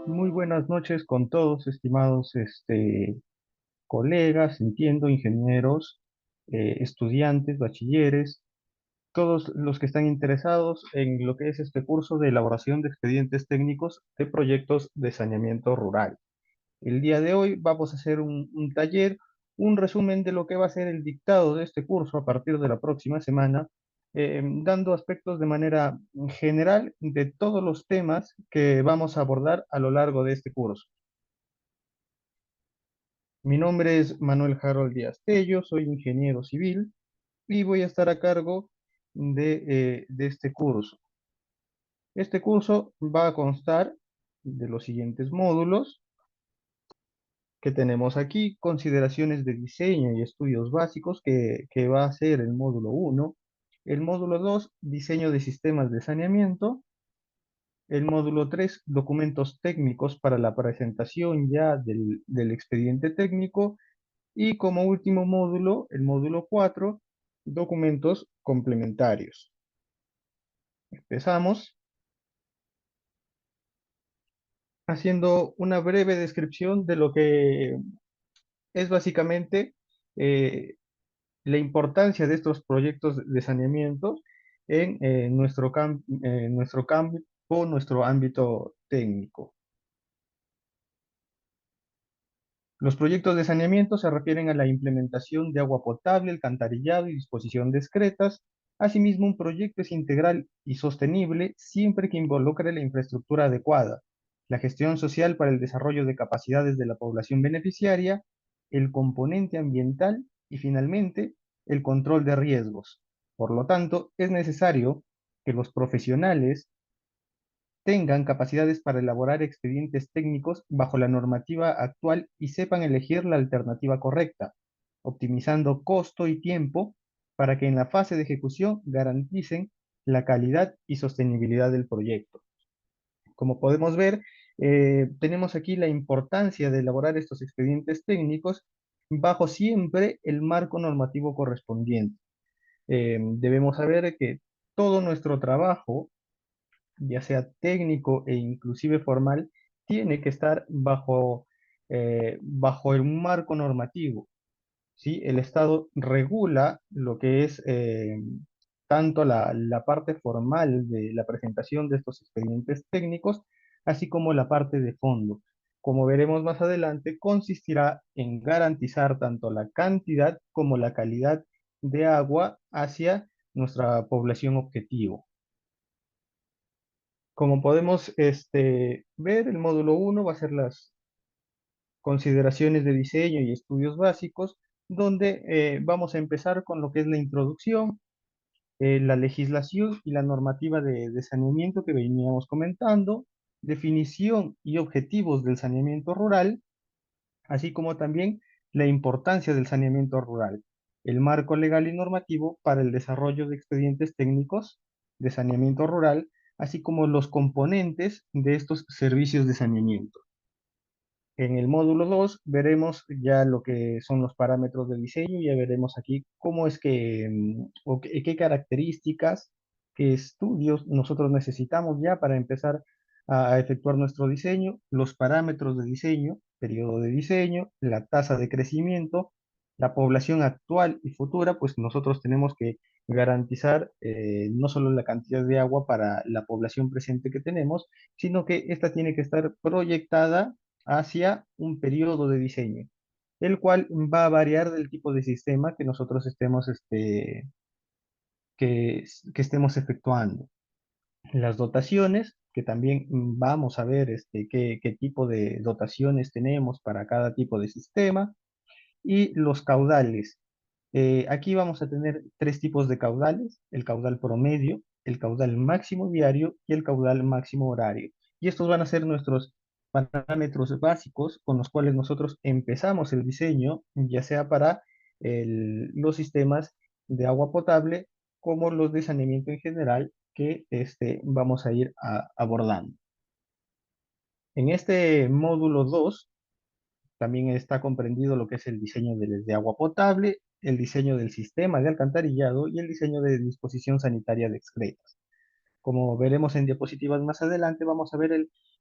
Muy buenas noches con todos, estimados colegas, entiendo, ingenieros, estudiantes, bachilleres, todos los que están interesados en lo que es este curso de elaboración de expedientes técnicos de proyectos de saneamiento rural. El día de hoy vamos a hacer un taller, un resumen de lo que va a ser el dictado de este curso a partir de la próxima semana, dando aspectos de manera general de todos los temas que vamos a abordar a lo largo de este curso. Mi nombre es Manuel Harold Díaz Tello, soy ingeniero civil y voy a estar a cargo de este curso. Este curso va a constar de los siguientes módulos que tenemos aquí: consideraciones de diseño y estudios básicos, que va a ser el módulo uno; el módulo 2, diseño de sistemas de saneamiento; el módulo 3, documentos técnicos para la presentación ya del expediente técnico; y como último módulo, el módulo 4, documentos complementarios. Empezamos haciendo una breve descripción de lo que es básicamente eh, la importancia de estos proyectos de saneamiento en nuestro campo, nuestro ámbito técnico. Los proyectos de saneamiento se refieren a la implementación de agua potable, alcantarillado y disposición de excretas. Asimismo, un proyecto es integral y sostenible siempre que involucre la infraestructura adecuada, la gestión social para el desarrollo de capacidades de la población beneficiaria, el componente ambiental y, finalmente, el control de riesgos. Por lo tanto, es necesario que los profesionales tengan capacidades para elaborar expedientes técnicos bajo la normativa actual y sepan elegir la alternativa correcta, optimizando costo y tiempo para que en la fase de ejecución garanticen la calidad y sostenibilidad del proyecto. Como podemos ver, tenemos aquí la importancia de elaborar estos expedientes técnicos bajo siempre el marco normativo correspondiente. Debemos saber que todo nuestro trabajo, ya sea técnico e inclusive formal, tiene que estar bajo un marco normativo, ¿sí? El Estado regula lo que es tanto la parte formal de la presentación de estos expedientes técnicos, así como la parte de fondo. Como veremos más adelante, consistirá en garantizar tanto la cantidad como la calidad de agua hacia nuestra población objetivo. Como podemos ver, el módulo uno va a ser las consideraciones de diseño y estudios básicos, donde vamos a empezar con lo que es la introducción, la legislación y la normativa de saneamiento que veníamos comentando, definición y objetivos del saneamiento rural, así como también la importancia del saneamiento rural, el marco legal y normativo para el desarrollo de expedientes técnicos de saneamiento rural, así como los componentes de estos servicios de saneamiento. En el módulo 2 veremos ya lo que son los parámetros de diseño. Ya veremos aquí cómo es que, o qué características, qué estudios nosotros necesitamos ya para empezar a efectuar nuestro diseño, los parámetros de diseño, periodo de diseño, la tasa de crecimiento, la población actual y futura. Pues nosotros tenemos que garantizar no solo la cantidad de agua para la población presente que tenemos, sino que esta tiene que estar proyectada hacia un periodo de diseño, el cual va a variar del tipo de sistema que nosotros que estemos efectuando. Las dotaciones, que también vamos a ver qué tipo de dotaciones tenemos para cada tipo de sistema, y los caudales. Aquí vamos a tener tres tipos de caudales: el caudal promedio, el caudal máximo diario y el caudal máximo horario. Y estos van a ser nuestros parámetros básicos con los cuales nosotros empezamos el diseño, ya sea para los sistemas de agua potable como los de saneamiento en general, que vamos a ir abordando. En este módulo 2 también está comprendido lo que es el diseño de agua potable, el diseño del sistema de alcantarillado y el diseño de disposición sanitaria de excretas. Como veremos en diapositivas más adelante, vamos a ver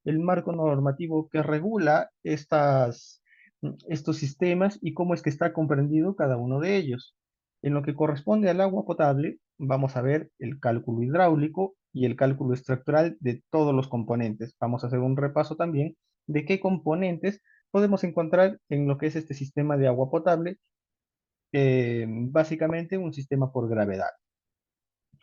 el marco normativo que regula estos sistemas y cómo es que está comprendido cada uno de ellos. En lo que corresponde al agua potable, vamos a ver el cálculo hidráulico y el cálculo estructural de todos los componentes. Vamos a hacer un repaso también de qué componentes podemos encontrar en lo que es este sistema de agua potable, básicamente un sistema por gravedad,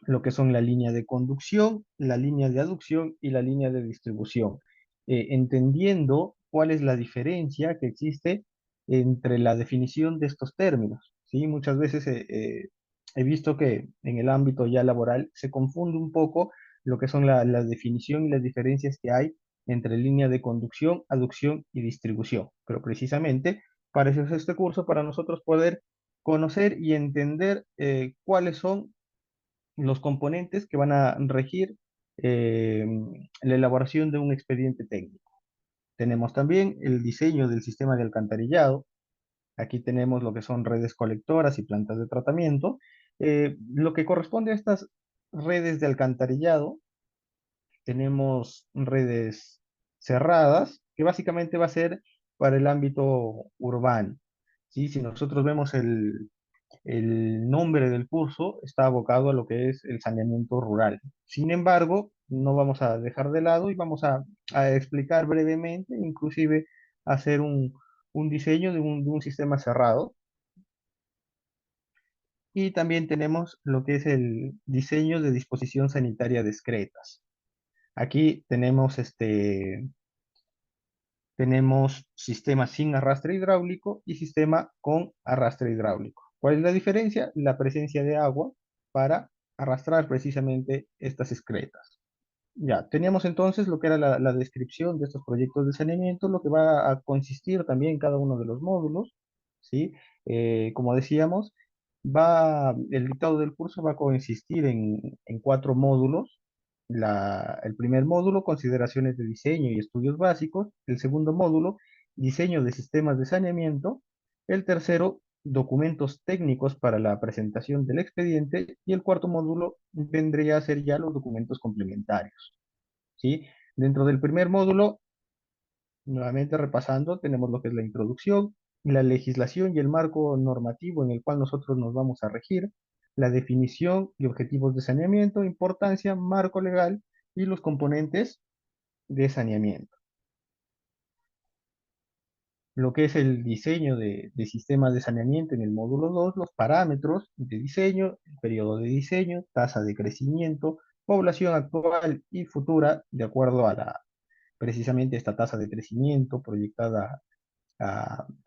lo que son la línea de conducción, la línea de aducción y la línea de distribución, entendiendo cuál es la diferencia que existe entre la definición de estos términos. ¿Sí? Muchas veces he visto que en el ámbito ya laboral se confunde un poco lo que son la definición y las diferencias que hay entre línea de conducción, aducción y distribución. Pero precisamente para eso es este curso, para nosotros poder conocer y entender cuáles son los componentes que van a regir eh, la elaboración de un expediente técnico. Tenemos también el diseño del sistema de alcantarillado. Aquí tenemos lo que son redes colectoras y plantas de tratamiento. Lo que corresponde a estas redes de alcantarillado, tenemos redes cerradas, que básicamente va a ser para el ámbito urbano. ¿Sí? Si nosotros vemos el nombre del curso está abocado a lo que es el saneamiento rural. Sin embargo, no vamos a dejar de lado y vamos a explicar brevemente, inclusive hacer un diseño de un sistema cerrado. Y también tenemos lo que es el diseño de disposición sanitaria discretas. Aquí tenemos sistema sin arrastre hidráulico y sistema con arrastre hidráulico. ¿Cuál es la diferencia? La presencia de agua para arrastrar precisamente estas excretas. Ya, teníamos entonces lo que era la descripción de estos proyectos de saneamiento, lo que va a consistir también en cada uno de los módulos, ¿sí? Como decíamos, el dictado del curso va a consistir en cuatro módulos. El primer módulo, consideraciones de diseño y estudios básicos. El segundo módulo, diseño de sistemas de saneamiento. El tercero, documentos técnicos para la presentación del expediente. Y el cuarto módulo vendría a ser ya los documentos complementarios. ¿Sí? Dentro del primer módulo, nuevamente repasando, tenemos lo que es la introducción, la legislación y el marco normativo en el cual nosotros nos vamos a regir, la definición y objetivos de saneamiento, importancia, marco legal y los componentes de saneamiento. Lo que es el diseño de sistemas de saneamiento en el módulo 2, los parámetros de diseño, el periodo de diseño, tasa de crecimiento, población actual y futura, de acuerdo a precisamente esta tasa de crecimiento proyectada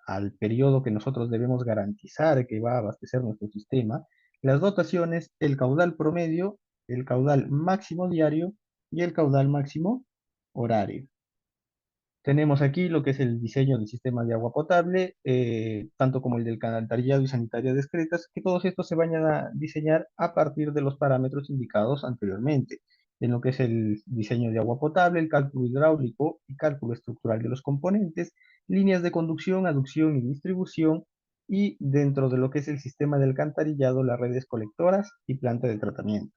al periodo que nosotros debemos garantizar que va a abastecer nuestro sistema, las dotaciones, el caudal promedio, el caudal máximo diario y el caudal máximo horario. Tenemos aquí lo que es el diseño del sistema de agua potable, tanto como el del alcantarillado y sanitaria discretas, que todos estos se vayan a diseñar a partir de los parámetros indicados anteriormente, en lo que es el diseño de agua potable, el cálculo hidráulico y cálculo estructural de los componentes, líneas de conducción, aducción y distribución, y dentro de lo que es el sistema de alcantarillado, las redes colectoras y planta de tratamiento.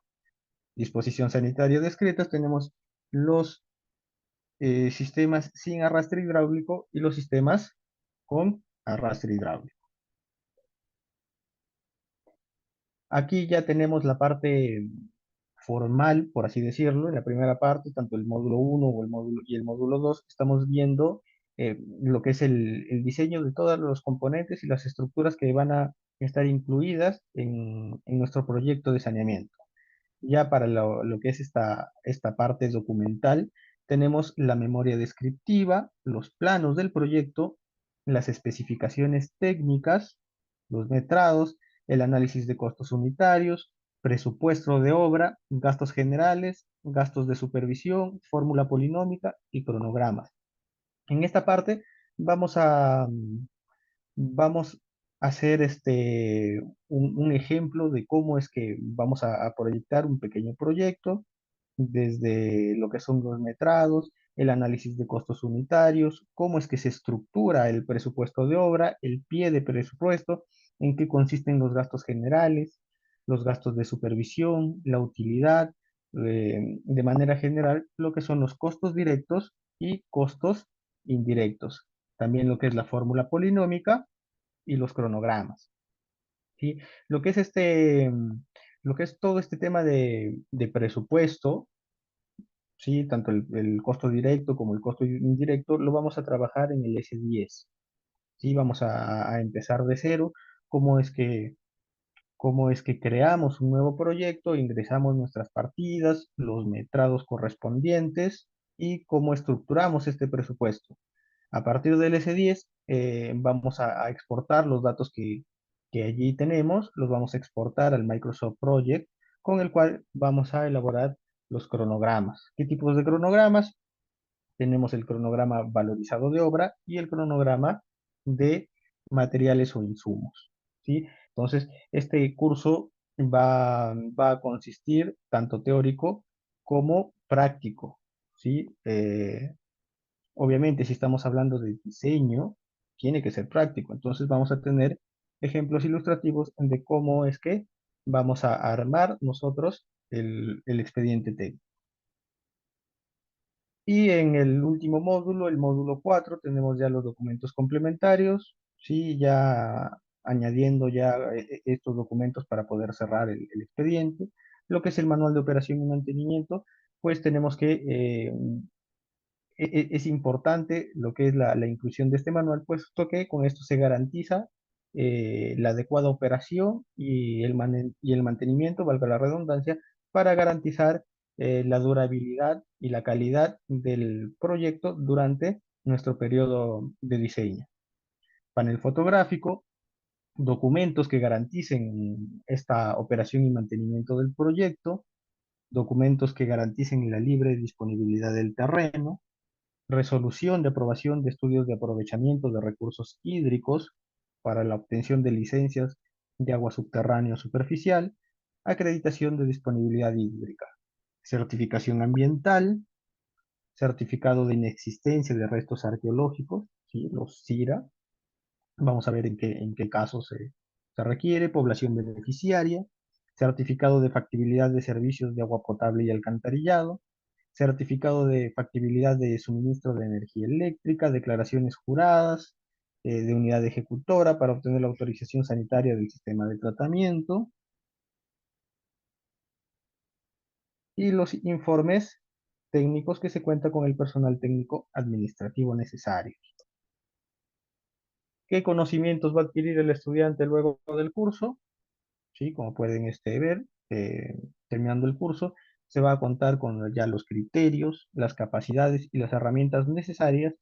Disposición sanitaria discretas, tenemos los sistemas sin arrastre hidráulico y los sistemas con arrastre hidráulico. Aquí ya tenemos la parte formal, por así decirlo. En la primera parte, tanto el módulo 1 o el módulo, y el módulo 2, estamos viendo lo que es el diseño de todos los componentes y las estructuras que van a estar incluidas en nuestro proyecto de saneamiento. Ya para lo que es esta parte documental, tenemos la memoria descriptiva, los planos del proyecto, las especificaciones técnicas, los metrados, el análisis de costos unitarios, presupuesto de obra, gastos generales, gastos de supervisión, fórmula polinómica y cronogramas. En esta parte vamos vamos a hacer un ejemplo de cómo es que vamos a proyectar un pequeño proyecto, desde lo que son los metrados, el análisis de costos unitarios, cómo es que se estructura el presupuesto de obra, el pie de presupuesto, en qué consisten los gastos generales, los gastos de supervisión, la utilidad, de manera general lo que son los costos directos y costos indirectos. También lo que es la fórmula polinómica y los cronogramas. ¿Sí? Lo que es lo que es todo este tema de presupuesto, ¿sí? Tanto el costo directo como el costo indirecto, lo vamos a trabajar en el S10. ¿Sí? Vamos a empezar de cero. ¿Cómo es cómo es que creamos un nuevo proyecto, ingresamos nuestras partidas, los metrados correspondientes y cómo estructuramos este presupuesto? A partir del S10 vamos a exportar los datos que allí tenemos, los vamos a exportar al Microsoft Project, con el cual vamos a elaborar los cronogramas. ¿Qué tipos de cronogramas? Tenemos el cronograma valorizado de obra y el cronograma de materiales o insumos, ¿sí? Entonces, este curso va a consistir tanto teórico como práctico, ¿sí? Obviamente, si estamos hablando de diseño, tiene que ser práctico. Entonces, vamos a tener ejemplos ilustrativos de cómo es que vamos a armar nosotros el expediente técnico. Y en el último módulo, el módulo 4 tenemos ya los documentos complementarios, sí, ya añadiendo ya estos documentos para poder cerrar el expediente. Lo que es el manual de operación y mantenimiento, pues tenemos que es importante lo que es la inclusión de este manual, puesto que con esto se garantiza la adecuada operación y y el mantenimiento, valga la redundancia, para garantizar la durabilidad y la calidad del proyecto durante nuestro periodo de diseño. Panel fotográfico, documentos que garanticen esta operación y mantenimiento del proyecto, documentos que garanticen la libre disponibilidad del terreno, resolución de aprobación de estudios de aprovechamiento de recursos hídricos para la obtención de licencias de agua subterránea o superficial, acreditación de disponibilidad hídrica, certificación ambiental, certificado de inexistencia de restos arqueológicos, ¿sí? Los CIRA. Vamos a ver en qué casos se requiere, población beneficiaria, certificado de factibilidad de servicios de agua potable y alcantarillado, certificado de factibilidad de suministro de energía eléctrica, declaraciones juradas de unidad ejecutora para obtener la autorización sanitaria del sistema de tratamiento y los informes técnicos que se cuenta con el personal técnico administrativo necesario. ¿Qué conocimientos va a adquirir el estudiante luego del curso? ¿Sí? Como pueden ver, terminando el curso, se va a contar con ya los criterios, las capacidades y las herramientas necesarias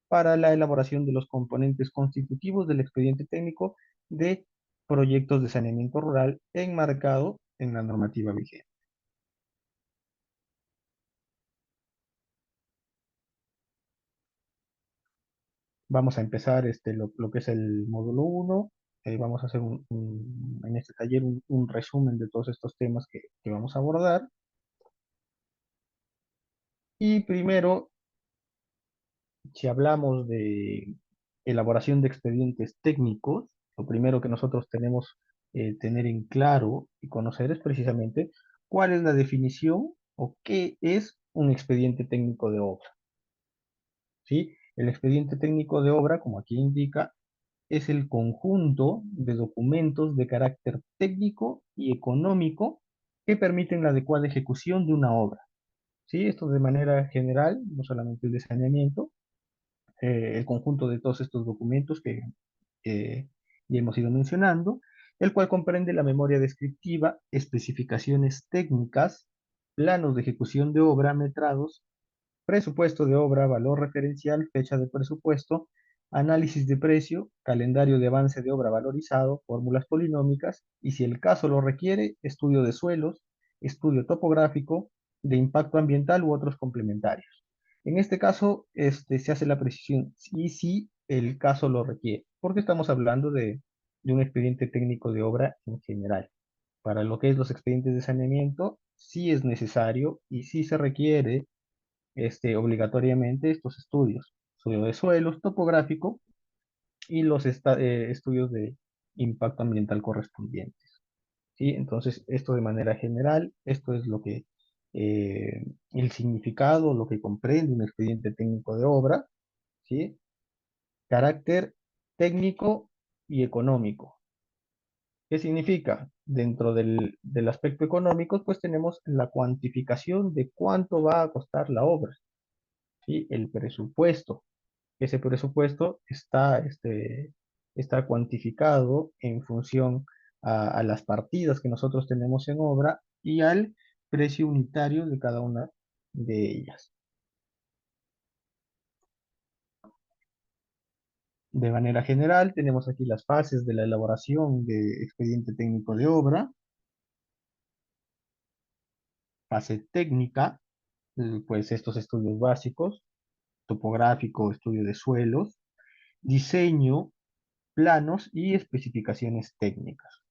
para la elaboración de los componentes constitutivos del expediente técnico de proyectos de saneamiento rural enmarcado en la normativa vigente. Vamos a empezar lo que es el módulo 1. Vamos a hacer en este taller un resumen de todos estos temas que vamos a abordar. Y primero, si hablamos de elaboración de expedientes técnicos, lo primero que nosotros tenemos tener en claro y conocer es precisamente cuál es la definición o qué es un expediente técnico de obra. ¿Sí? El expediente técnico de obra, como aquí indica, es el conjunto de documentos de carácter técnico y económico que permiten la adecuada ejecución de una obra. ¿Sí? Esto de manera general, no solamente el de saneamiento, el conjunto de todos estos documentos que ya hemos ido mencionando, el cual comprende la memoria descriptiva, especificaciones técnicas, planos de ejecución de obra, metrados, presupuesto de obra, valor referencial, fecha de presupuesto, análisis de precio, calendario de avance de obra valorizado, fórmulas polinómicas y, si el caso lo requiere, estudio de suelos, estudio topográfico, de impacto ambiental u otros complementarios. En este caso, se hace la precisión y si el caso lo requiere, porque estamos hablando de un expediente técnico de obra en general. Para lo que es los expedientes de saneamiento, sí es necesario y sí se requiere obligatoriamente estos estudios, estudio de suelos, topográfico y los estudios de impacto ambiental correspondientes. ¿Sí? Entonces, esto de manera general, esto es lo que el significado, lo que comprende un expediente técnico de obra, ¿sí? Carácter técnico y económico. ¿Qué significa? Dentro del aspecto económico, pues tenemos la cuantificación de cuánto va a costar la obra, ¿sí? El presupuesto. Ese presupuesto está cuantificado en función a las partidas que nosotros tenemos en obra y al precio unitario de cada una de ellas. De manera general, tenemos aquí las fases de la elaboración de expediente técnico de obra, fase técnica, pues estos estudios básicos, topográfico, estudio de suelos, diseño, planos y especificaciones técnicas.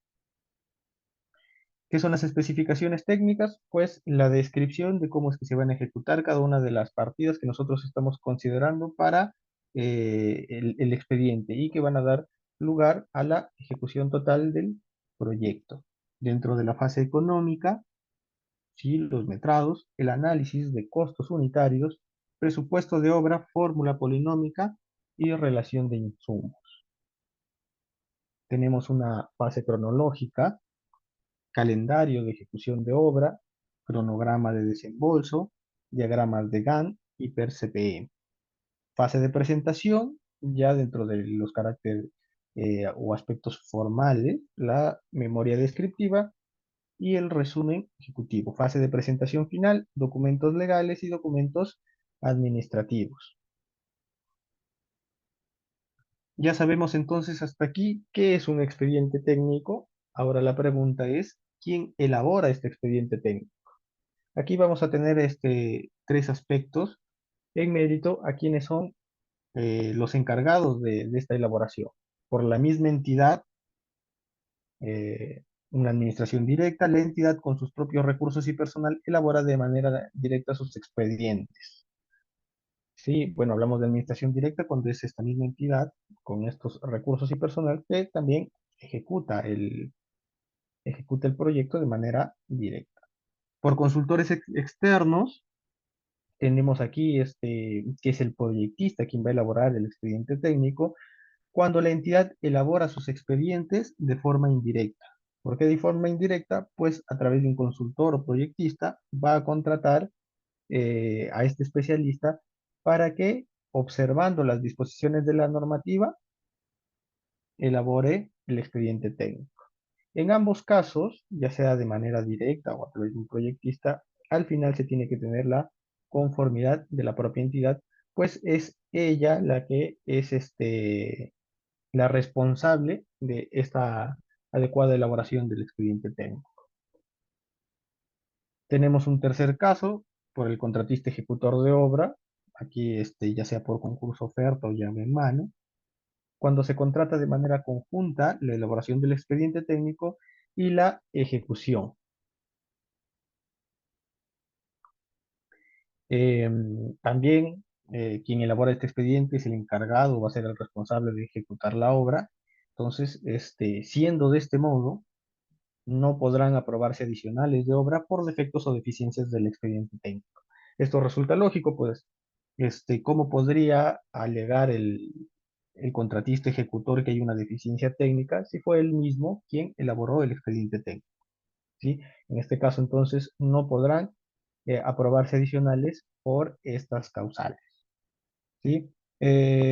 ¿Qué son las especificaciones técnicas? Pues la descripción de cómo es que se van a ejecutar cada una de las partidas que nosotros estamos considerando para el expediente y que van a dar lugar a la ejecución total del proyecto. Dentro de la fase económica, sí, los metrados, el análisis de costos unitarios, presupuesto de obra, fórmula polinómica y relación de insumos. Tenemos una fase cronológica, calendario de ejecución de obra, cronograma de desembolso, diagramas de Gantt y PER-CPM. Fase de presentación, ya dentro de los caracteres o aspectos formales, la memoria descriptiva y el resumen ejecutivo. Fase de presentación final, documentos legales y documentos administrativos. Ya sabemos entonces hasta aquí qué es un expediente técnico. Ahora la pregunta es, ¿quién elabora este expediente técnico? Aquí vamos a tener tres aspectos en mérito a quienes son los encargados de esta elaboración. Por la misma entidad, una administración directa, la entidad con sus propios recursos y personal elabora de manera directa sus expedientes. Sí, bueno, hablamos de administración directa cuando es esta misma entidad con estos recursos y personal que también ejecuta el proyecto de manera directa. Por consultores externos, tenemos aquí que es el proyectista quien va a elaborar el expediente técnico cuando la entidad elabora sus expedientes de forma indirecta. ¿Por qué de forma indirecta? Pues a través de un consultor o proyectista va a contratar a este especialista para que, observando las disposiciones de la normativa, elabore el expediente técnico. En ambos casos, ya sea de manera directa o a través de un proyectista, al final se tiene que tener la conformidad de la propia entidad, pues es ella la que es la responsable de esta adecuada elaboración del expediente técnico. Tenemos un tercer caso por el contratista ejecutor de obra, aquí ya sea por concurso, oferta o llave en mano, cuando se contrata de manera conjunta la elaboración del expediente técnico y la ejecución. También quien elabora este expediente es el encargado, va a ser el responsable de ejecutar la obra. Entonces, siendo de este modo, no podrán aprobarse adicionales de obra por defectos o deficiencias del expediente técnico. Esto resulta lógico, pues, ¿cómo podría alegar el contratista ejecutor que hay una deficiencia técnica si fue él mismo quien elaboró el expediente técnico? ¿Sí? En este caso, entonces, no podrán aprobarse adicionales por estas causales. ¿Sí?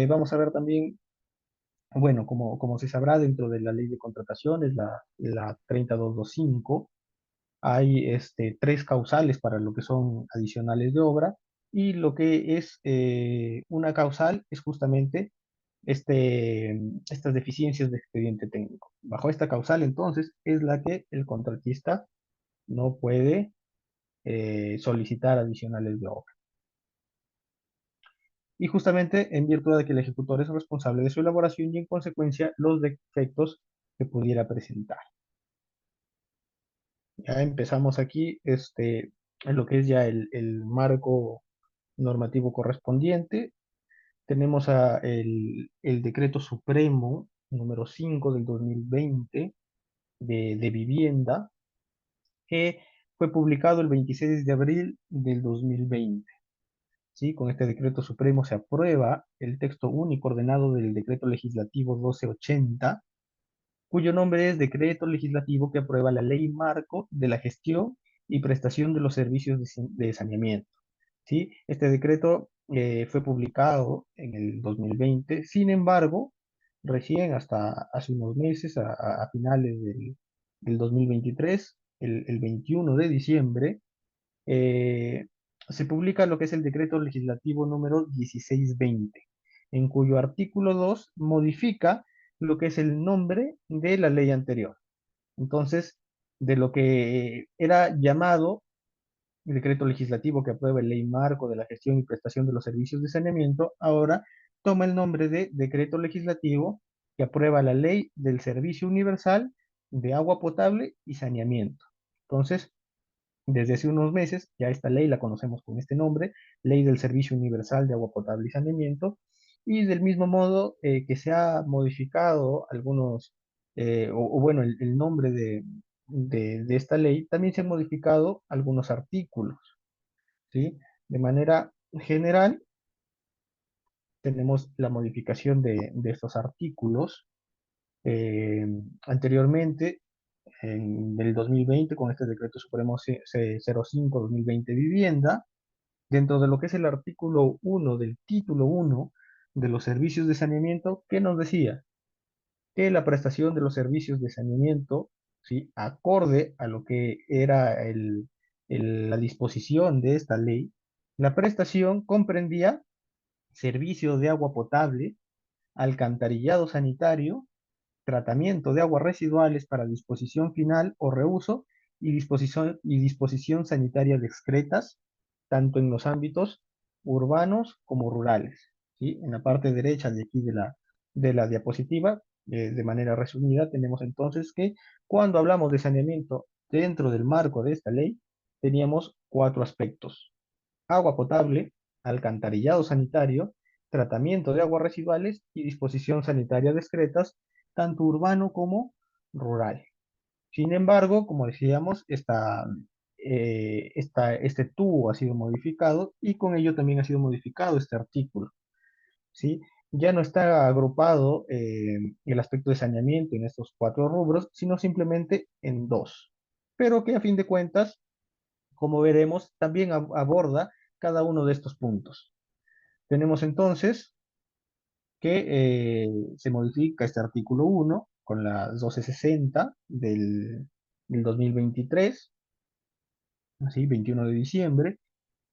Vamos a ver también, bueno, como se sabrá dentro de la ley de contrataciones, la 30225, hay tres causales para lo que son adicionales de obra y lo que es una causal es justamente estas deficiencias de expediente técnico. Bajo esta causal, entonces, es la que el contratista no puede solicitar adicionales de obra. Y justamente en virtud de que el ejecutor es responsable de su elaboración y en consecuencia los defectos que pudiera presentar. Ya empezamos aquí en lo que es ya el marco normativo correspondiente. Tenemos el Decreto Supremo número 5 del 2020 de vivienda, que fue publicado el 26 de abril del 2020. ¿Sí? Con este decreto supremo se aprueba el texto único ordenado del decreto legislativo 1280, cuyo nombre es Decreto Legislativo que aprueba la Ley Marco de la Gestión y Prestación de los Servicios de Saneamiento. ¿Sí? Este decreto fue publicado en el 2020. Sin embargo, recién hasta hace unos meses, a finales del 2023, el 21 de diciembre, eh, se publica lo que es el decreto legislativo número 1620, en cuyo artículo 2 modifica lo que es el nombre de la ley anterior. Entonces, de lo que era llamado el decreto legislativo que aprueba la ley marco de la gestión y prestación de los servicios de saneamiento, ahora toma el nombre de decreto legislativo que aprueba la ley del servicio universal de agua potable y saneamiento. Entonces, desde hace unos meses, ya esta ley la conocemos con este nombre, Ley del Servicio Universal de Agua Potable y Saneamiento, y del mismo modo que se ha modificado algunos, o bueno, el nombre de esta ley, también se han modificado algunos artículos, ¿sí? De manera general, tenemos la modificación de estos artículos. Eh, Anteriormente, en el 2020, con este decreto supremo 05-2020 vivienda, dentro de lo que es el artículo 1 del título 1 de los servicios de saneamiento, ¿qué nos decía? Que la prestación de los servicios de saneamiento, ¿sí? Acorde a lo que era la disposición de esta ley, la prestación comprendía servicio de agua potable, alcantarillado sanitario, tratamiento de aguas residuales para disposición final o reuso y disposición sanitaria de excretas, tanto en los ámbitos urbanos como rurales. ¿Sí? En la parte derecha de aquí de la diapositiva, de manera resumida, tenemos entonces que cuando hablamos de saneamiento dentro del marco de esta ley, teníamos cuatro aspectos: agua potable, alcantarillado sanitario, tratamiento de aguas residuales y disposición sanitaria de excretas, tanto urbano como rural. Sin embargo, como decíamos, este tubo ha sido modificado y con ello también ha sido modificado este artículo, ¿sí? Ya no está agrupado el aspecto de saneamiento en estos cuatro rubros, sino simplemente en dos, pero que a fin de cuentas, como veremos, también aborda cada uno de estos puntos. Tenemos entonces que se modifica este artículo 1 con la 1260 del 2023, así, 21 de diciembre,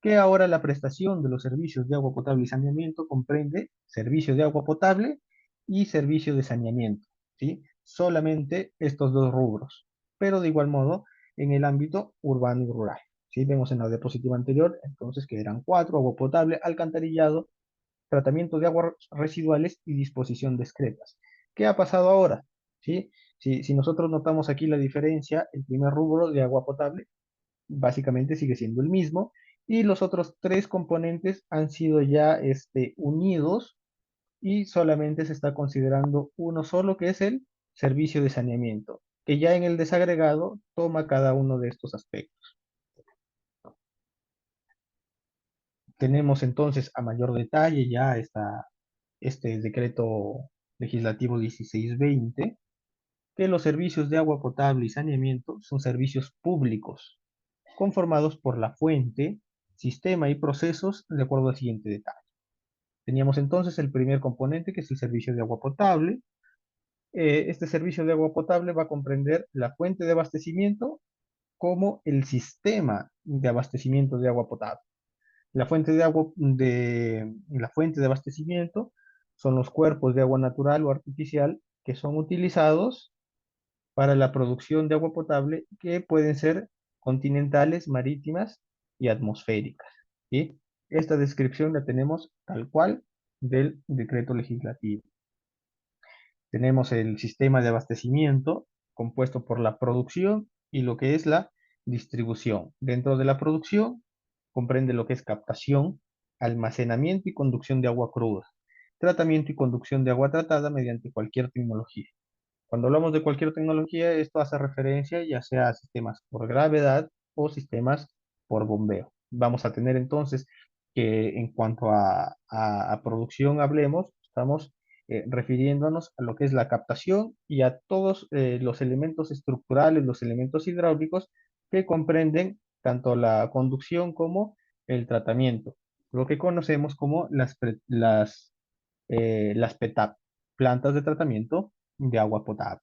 que ahora la prestación de los servicios de agua potable y saneamiento comprende servicio de agua potable y servicio de saneamiento, ¿sí? Solamente estos dos rubros, pero de igual modo en el ámbito urbano y rural. ¿Sí? Vemos en la diapositiva anterior, entonces, que eran cuatro: agua potable, alcantarillado, tratamiento de aguas residuales y disposición de excretas. ¿Qué ha pasado ahora? ¿Sí? Si nosotros notamos aquí la diferencia, el primer rubro de agua potable básicamente sigue siendo el mismo, y los otros tres componentes han sido ya unidos y solamente se está considerando uno solo, que es el servicio de saneamiento, que ya en el desagregado toma cada uno de estos aspectos. Tenemos entonces a mayor detalle ya este decreto legislativo 1620, que los servicios de agua potable y saneamiento son servicios públicos, conformados por la fuente, sistema y procesos de acuerdo al siguiente detalle. Teníamos entonces el primer componente, que es el servicio de agua potable. Este servicio de agua potable va a comprender la fuente de abastecimiento como el sistema de abastecimiento de agua potable. La fuente de abastecimiento son los cuerpos de agua natural o artificial que son utilizados para la producción de agua potable, que pueden ser continentales, marítimas y atmosféricas. ¿Sí? Esta descripción la tenemos tal cual del decreto legislativo. Tenemos el sistema de abastecimiento compuesto por la producción y lo que es la distribución. Dentro de la producción comprende lo que es captación, almacenamiento y conducción de agua cruda, tratamiento y conducción de agua tratada mediante cualquier tecnología. Cuando hablamos de cualquier tecnología, esto hace referencia ya sea a sistemas por gravedad, o sistemas por bombeo. Vamos a tener entonces que en cuanto a producción hablemos, estamos refiriéndonos a lo que es la captación y a todos los elementos estructurales, los elementos hidráulicos que comprenden tanto la conducción como el tratamiento, lo que conocemos como las PETAP, plantas de tratamiento de agua potable.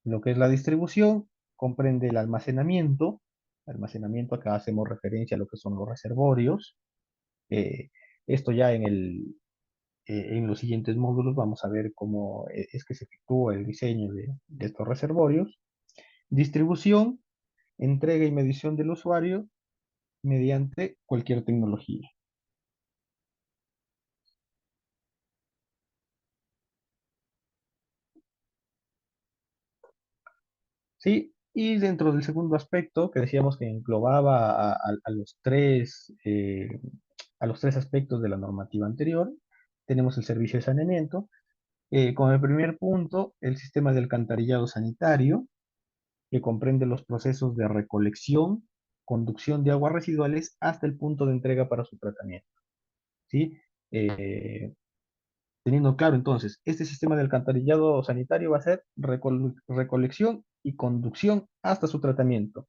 Lo que es la distribución comprende el almacenamiento. Almacenamiento, acá hacemos referencia a lo que son los reservorios. Eh, Esto ya en los siguientes módulos vamos a ver cómo es que se efectúa el diseño de estos reservorios. Distribución, entrega y medición del usuario mediante cualquier tecnología. ¿Sí? Y dentro del segundo aspecto, que decíamos que englobaba a los tres aspectos de la normativa anterior, tenemos el servicio de saneamiento. Con el primer punto, el sistema de alcantarillado sanitario, que comprende los procesos de recolección, conducción de aguas residuales hasta el punto de entrega para su tratamiento. ¿Sí? Eh, Teniendo claro entonces, este sistema de alcantarillado sanitario va a ser recolección y conducción hasta su tratamiento.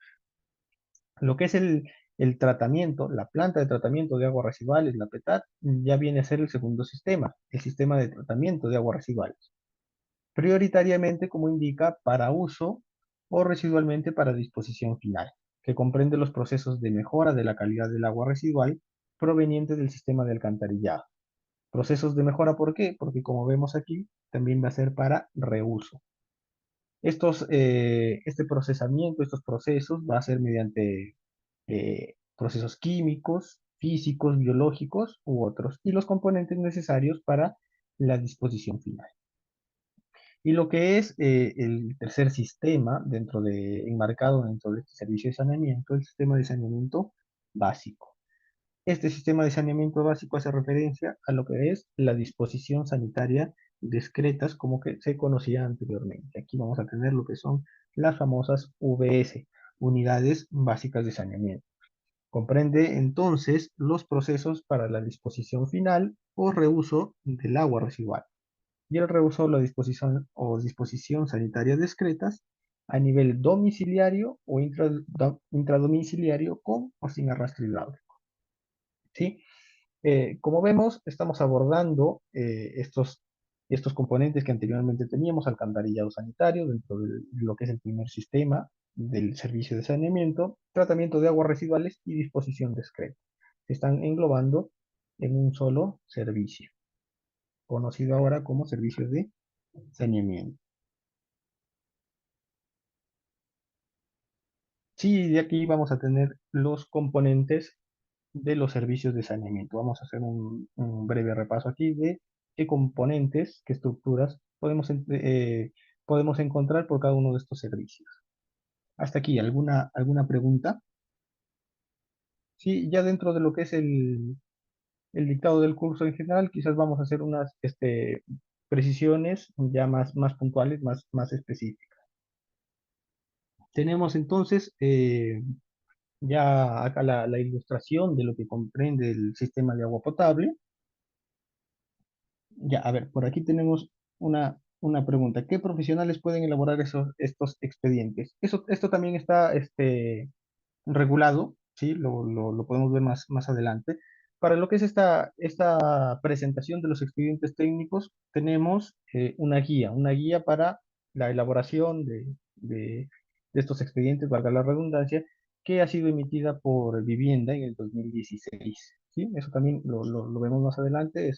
Lo que es el tratamiento, la planta de tratamiento de aguas residuales, la PETAT, ya viene a ser el segundo sistema, el sistema de tratamiento de aguas residuales. Prioritariamente, como indica, para uso o residualmente para disposición final, que comprende los procesos de mejora de la calidad del agua residual proveniente del sistema de alcantarillado. Procesos de mejora, ¿por qué? Porque como vemos aquí, también va a ser para reuso. Este procesamiento, estos procesos, va a ser mediante procesos químicos, físicos, biológicos u otros, y los componentes necesarios para la disposición final. Y lo que es el tercer sistema enmarcado dentro de este servicio de saneamiento, el sistema de saneamiento básico. Este sistema de saneamiento básico hace referencia a lo que es la disposición sanitaria discretas, como que se conocía anteriormente. Aquí vamos a tener lo que son las famosas VS, unidades básicas de saneamiento. Comprende entonces los procesos para la disposición final o reuso del agua residual y el reuso o la disposición sanitaria discretas a nivel domiciliario o intradomiciliario con o sin arrastre hidráulico. ¿Sí? Como vemos, estamos abordando estos componentes que anteriormente teníamos, alcantarillado sanitario, dentro de lo que es el primer sistema del servicio de saneamiento, tratamiento de aguas residuales y disposición discreta. Se están englobando en un solo servicio, conocido ahora como servicio de saneamiento. Sí, de aquí vamos a tener los componentes de los servicios de saneamiento. Vamos a hacer un breve repaso aquí de qué componentes, qué estructuras podemos encontrar por cada uno de estos servicios. Hasta aquí, ¿alguna pregunta? Sí, ya dentro de lo que es el dictado del curso en general, quizás vamos a hacer unas precisiones ya más puntuales, más específicas. Tenemos entonces ya acá la ilustración de lo que comprende el sistema de agua potable. Ya, a ver, por aquí tenemos una pregunta. ¿Qué profesionales pueden elaborar estos expedientes? Esto también está regulado, ¿sí? Lo podemos ver más adelante. Para lo que es esta presentación de los expedientes técnicos, tenemos una guía para la elaboración de estos expedientes, valga la redundancia, que ha sido emitida por Vivienda en el 2016. ¿Sí? Eso también lo vemos más adelante.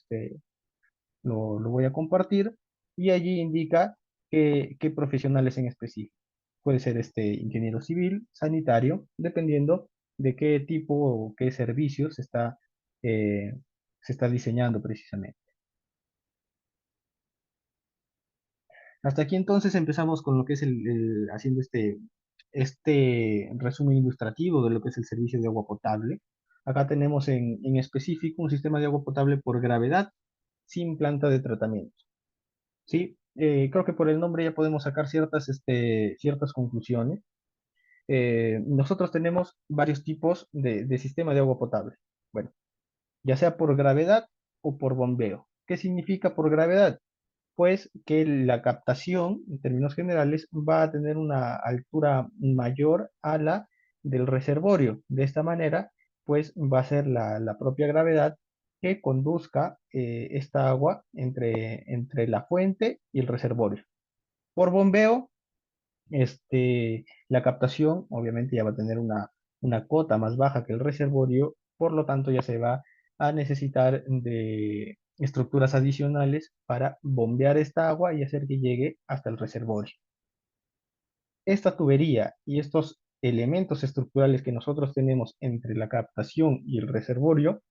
Lo voy a compartir y allí indica qué profesionales en específico. Puede ser ingeniero civil, sanitario, dependiendo de qué tipo o qué servicios eh, se está diseñando precisamente. Hasta aquí entonces empezamos con lo que es haciendo este resumen ilustrativo de lo que es el servicio de agua potable. Acá tenemos en específico un sistema de agua potable por gravedad sin planta de tratamiento. Sí, creo que por el nombre ya podemos sacar ciertas conclusiones. nosotros tenemos varios tipos de sistema de agua potable. Bueno, ya sea por gravedad o por bombeo. ¿Qué significa por gravedad? Pues que la captación, en términos generales, va a tener una altura mayor a la del reservorio. De esta manera, pues va a ser la propia gravedad que conduzca esta agua entre la fuente y el reservorio. Por bombeo, la captación obviamente ya va a tener una cota más baja que el reservorio, por lo tanto ya se va a necesitar de estructuras adicionales para bombear esta agua y hacer que llegue hasta el reservorio. Esta tubería y estos elementos estructurales que nosotros tenemos entre la captación y el reservorio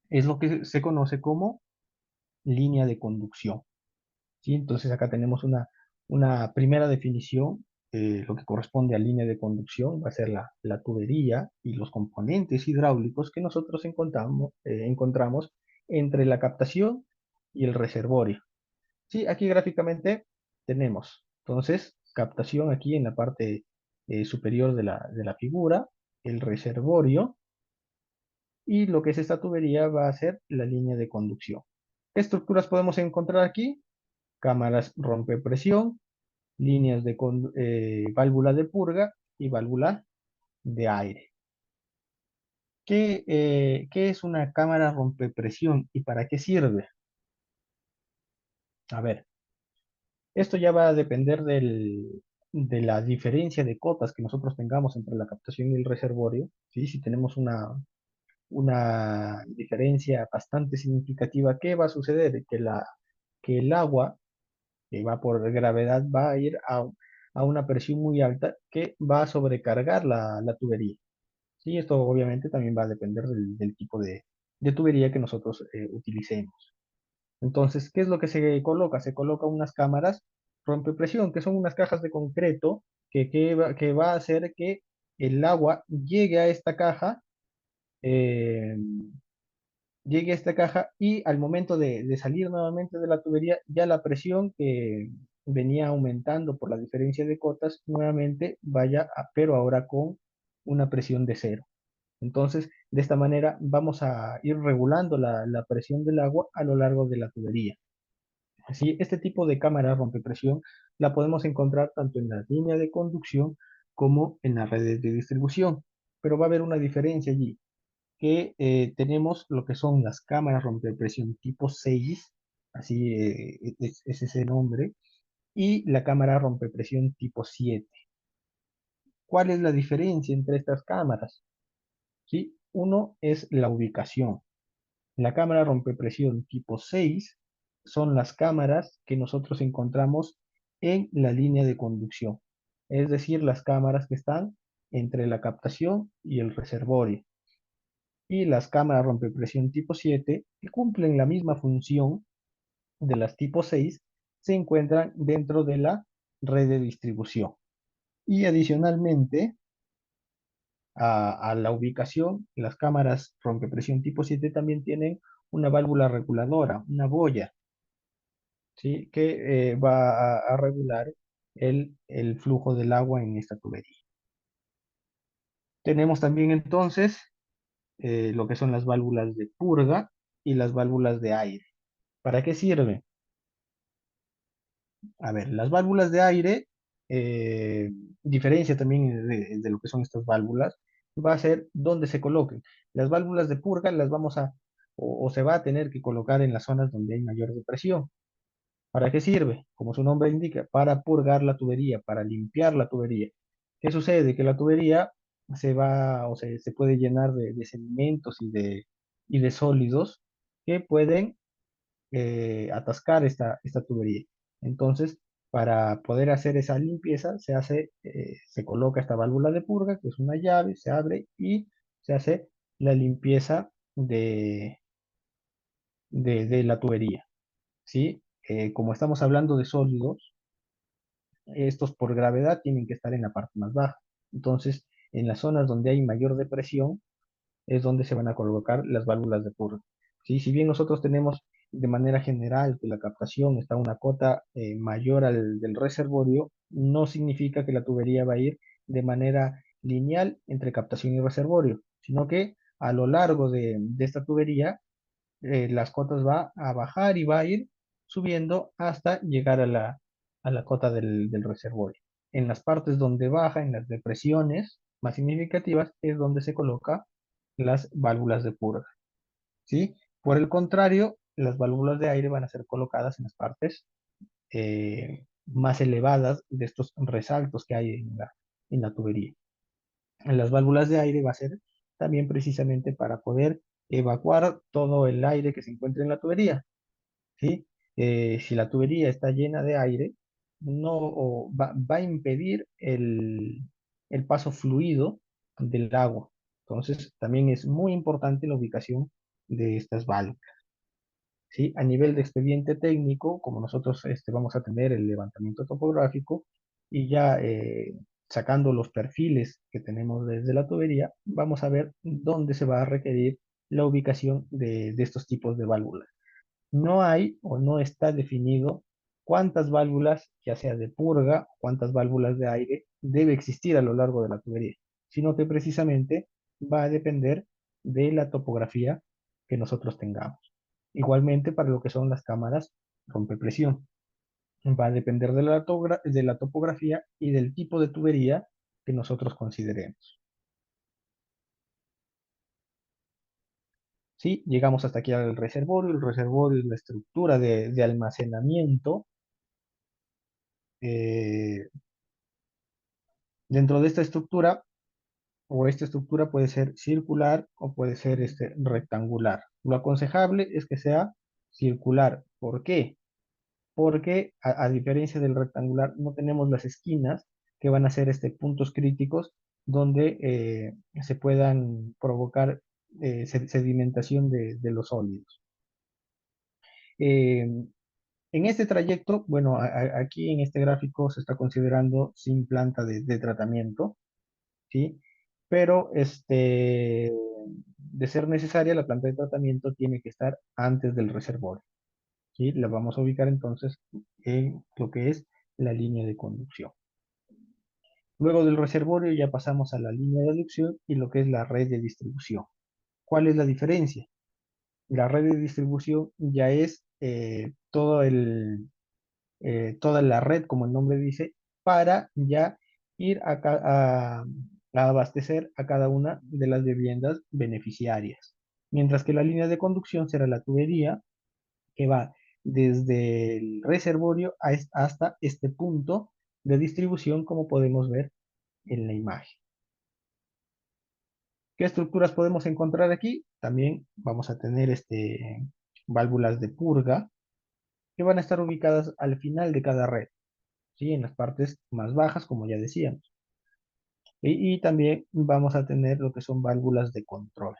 es lo que se conoce como línea de conducción. ¿Sí? Entonces acá tenemos una primera definición, lo que corresponde a línea de conducción va a ser la tubería y los componentes hidráulicos que nosotros encontramos entre la captación y el reservorio. ¿Sí? Aquí gráficamente tenemos, entonces, captación aquí en la parte superior de la figura, el reservorio, y lo que es esta tubería va a ser la línea de conducción. ¿Qué estructuras podemos encontrar aquí? Cámaras rompepresión, líneas de válvula de purga y válvula de aire. ¿Qué es una cámara rompepresión y para qué sirve? A ver, esto ya va a depender de la diferencia de cotas que nosotros tengamos entre la captación y el reservorio. ¿Sí? Si tenemos una diferencia bastante significativa, ¿qué va a suceder? Que el agua que va por gravedad va a ir a una presión muy alta que va a sobrecargar la tubería. Sí, esto obviamente también va a depender del tipo de tubería que nosotros utilicemos. Entonces, ¿qué es lo que se coloca? Se coloca unas cámaras rompepresión, que son unas cajas de concreto que va a hacer que el agua eh, llegue a esta caja y al momento de salir nuevamente de la tubería, ya la presión que venía aumentando por la diferencia de cotas, nuevamente pero ahora con una presión de cero. Entonces, de esta manera vamos a ir regulando la presión del agua a lo largo de la tubería. Así, este tipo de cámara rompepresión la podemos encontrar tanto en la línea de conducción como en las redes de distribución, pero va a haber una diferencia allí que tenemos lo que son las cámaras rompepresión tipo 6, así es ese nombre, y la cámara rompepresión tipo 7. ¿Cuál es la diferencia entre estas cámaras? ¿Sí? Uno es la ubicación. La cámara rompepresión tipo 6 son las cámaras que nosotros encontramos en la línea de conducción, es decir, las cámaras que están entre la captación y el reservorio. Y las cámaras rompepresión tipo 7, que cumplen la misma función de las tipo 6, se encuentran dentro de la red de distribución. Y adicionalmente a la ubicación, las cámaras rompepresión tipo 7 también tienen una válvula reguladora, una boya, ¿sí? Que va a regular el flujo del agua en esta tubería. Tenemos también entonces lo que son las válvulas de purga y las válvulas de aire. ¿Para qué sirve? A ver, las válvulas de aire, eh, diferencia también de lo que son estas válvulas, va a ser dónde se coloquen. Las válvulas de purga las vamos o se va a tener que colocar en las zonas donde hay mayor depresión. ¿Para qué sirve? Como su nombre indica, para purgar la tubería, para limpiar la tubería. ¿Qué sucede? Que la tubería se puede llenar de sedimentos y de sólidos que pueden atascar esta tubería. Entonces, para poder hacer esa limpieza, se coloca esta válvula de purga, que es una llave, se abre y se hace la limpieza de la tubería, ¿sí? Como estamos hablando de sólidos, estos por gravedad tienen que estar en la parte más baja. Entonces, en las zonas donde hay mayor depresión, es donde se van a colocar las válvulas de purga. ¿Sí? Si bien nosotros tenemos de manera general que la captación está a una cota mayor al del reservorio, no significa que la tubería va a ir de manera lineal entre captación y reservorio, sino que a lo largo de esta tubería las cotas va a bajar y va a ir subiendo hasta llegar a la cota del reservorio. En las partes donde baja, en las depresiones más significativas, es donde se coloca las válvulas de purga, ¿sí? Por el contrario, las válvulas de aire van a ser colocadas en las partes más elevadas de estos resaltos que hay en la tubería. En las válvulas de aire va a ser también precisamente para poder evacuar todo el aire que se encuentre en la tubería, ¿sí? Si la tubería está llena de aire, no va a impedir el paso fluido del agua. Entonces, también es muy importante la ubicación de estas válvulas. ¿Sí? A nivel de expediente técnico, como nosotros vamos a tener el levantamiento topográfico y ya sacando los perfiles que tenemos desde la tubería, vamos a ver dónde se va a requerir la ubicación de estos tipos de válvulas. No hay o no está definido cuántas válvulas, ya sea de purga, cuántas válvulas de aire debe existir a lo largo de la tubería, sino que precisamente va a depender de la topografía que nosotros tengamos. Igualmente para lo que son las cámaras rompepresión. Va a depender de la topografía y del tipo de tubería que nosotros consideremos. ¿Sí? Llegamos hasta aquí al reservorio. El reservorio es la estructura de almacenamiento. eh, Dentro de esta estructura, o esta estructura puede ser circular o puede ser rectangular. Lo aconsejable es que sea circular. ¿Por qué? Porque a diferencia del rectangular no tenemos las esquinas que van a ser puntos críticos donde se puedan provocar sedimentación de los sólidos. Eh, en este trayecto, bueno, aquí en este gráfico se está considerando sin planta de tratamiento, ¿sí? Pero de ser necesaria, la planta de tratamiento tiene que estar antes del reservorio, ¿sí? La vamos a ubicar entonces en lo que es la línea de conducción. Luego del reservorio ya pasamos a la línea de aducción y lo que es la red de distribución. ¿Cuál es la diferencia? La red de distribución ya es toda la red, como el nombre dice, para ya ir a abastecer a cada una de las viviendas beneficiarias. Mientras que la línea de conducción será la tubería que va desde el reservorio hasta este punto de distribución, como podemos ver en la imagen. ¿Qué estructuras podemos encontrar aquí? También vamos a tener válvulas de purga que van a estar ubicadas al final de cada red, ¿sí? En las partes más bajas, como ya decíamos. Y también vamos a tener lo que son válvulas de control,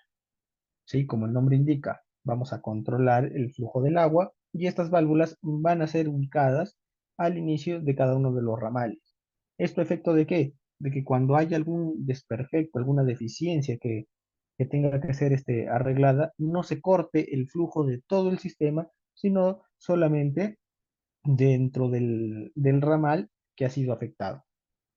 ¿sí? Como el nombre indica, vamos a controlar el flujo del agua y estas válvulas van a ser ubicadas al inicio de cada uno de los ramales. ¿Esto efecto de qué? De que cuando haya algún desperfecto, alguna deficiencia que tenga que ser arreglada, no se corte el flujo de todo el sistema, sino solamente dentro del ramal que ha sido afectado.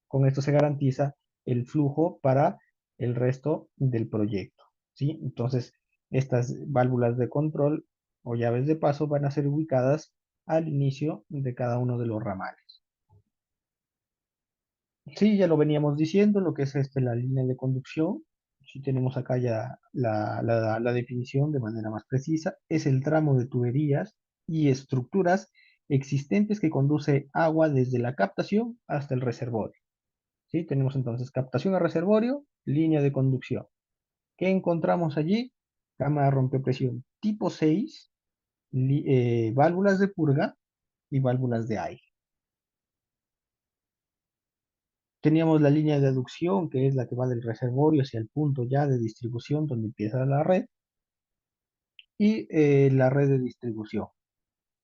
Con esto se garantiza el flujo para el resto del proyecto, ¿sí? Entonces, estas válvulas de control o llaves de paso van a ser ubicadas al inicio de cada uno de los ramales. Sí, ya lo veníamos diciendo, lo que es la línea de conducción. Sí tenemos acá ya la definición de manera más precisa. Es el tramo de tuberías y estructuras existentes que conduce agua desde la captación hasta el reservorio. ¿Sí? Tenemos entonces captación a reservorio, línea de conducción. ¿Qué encontramos allí? Cámara rompepresión tipo 6, válvulas de purga y válvulas de aire. Teníamos la línea de aducción, que es la que va del reservorio hacia el punto ya de distribución donde empieza la red, y la red de distribución,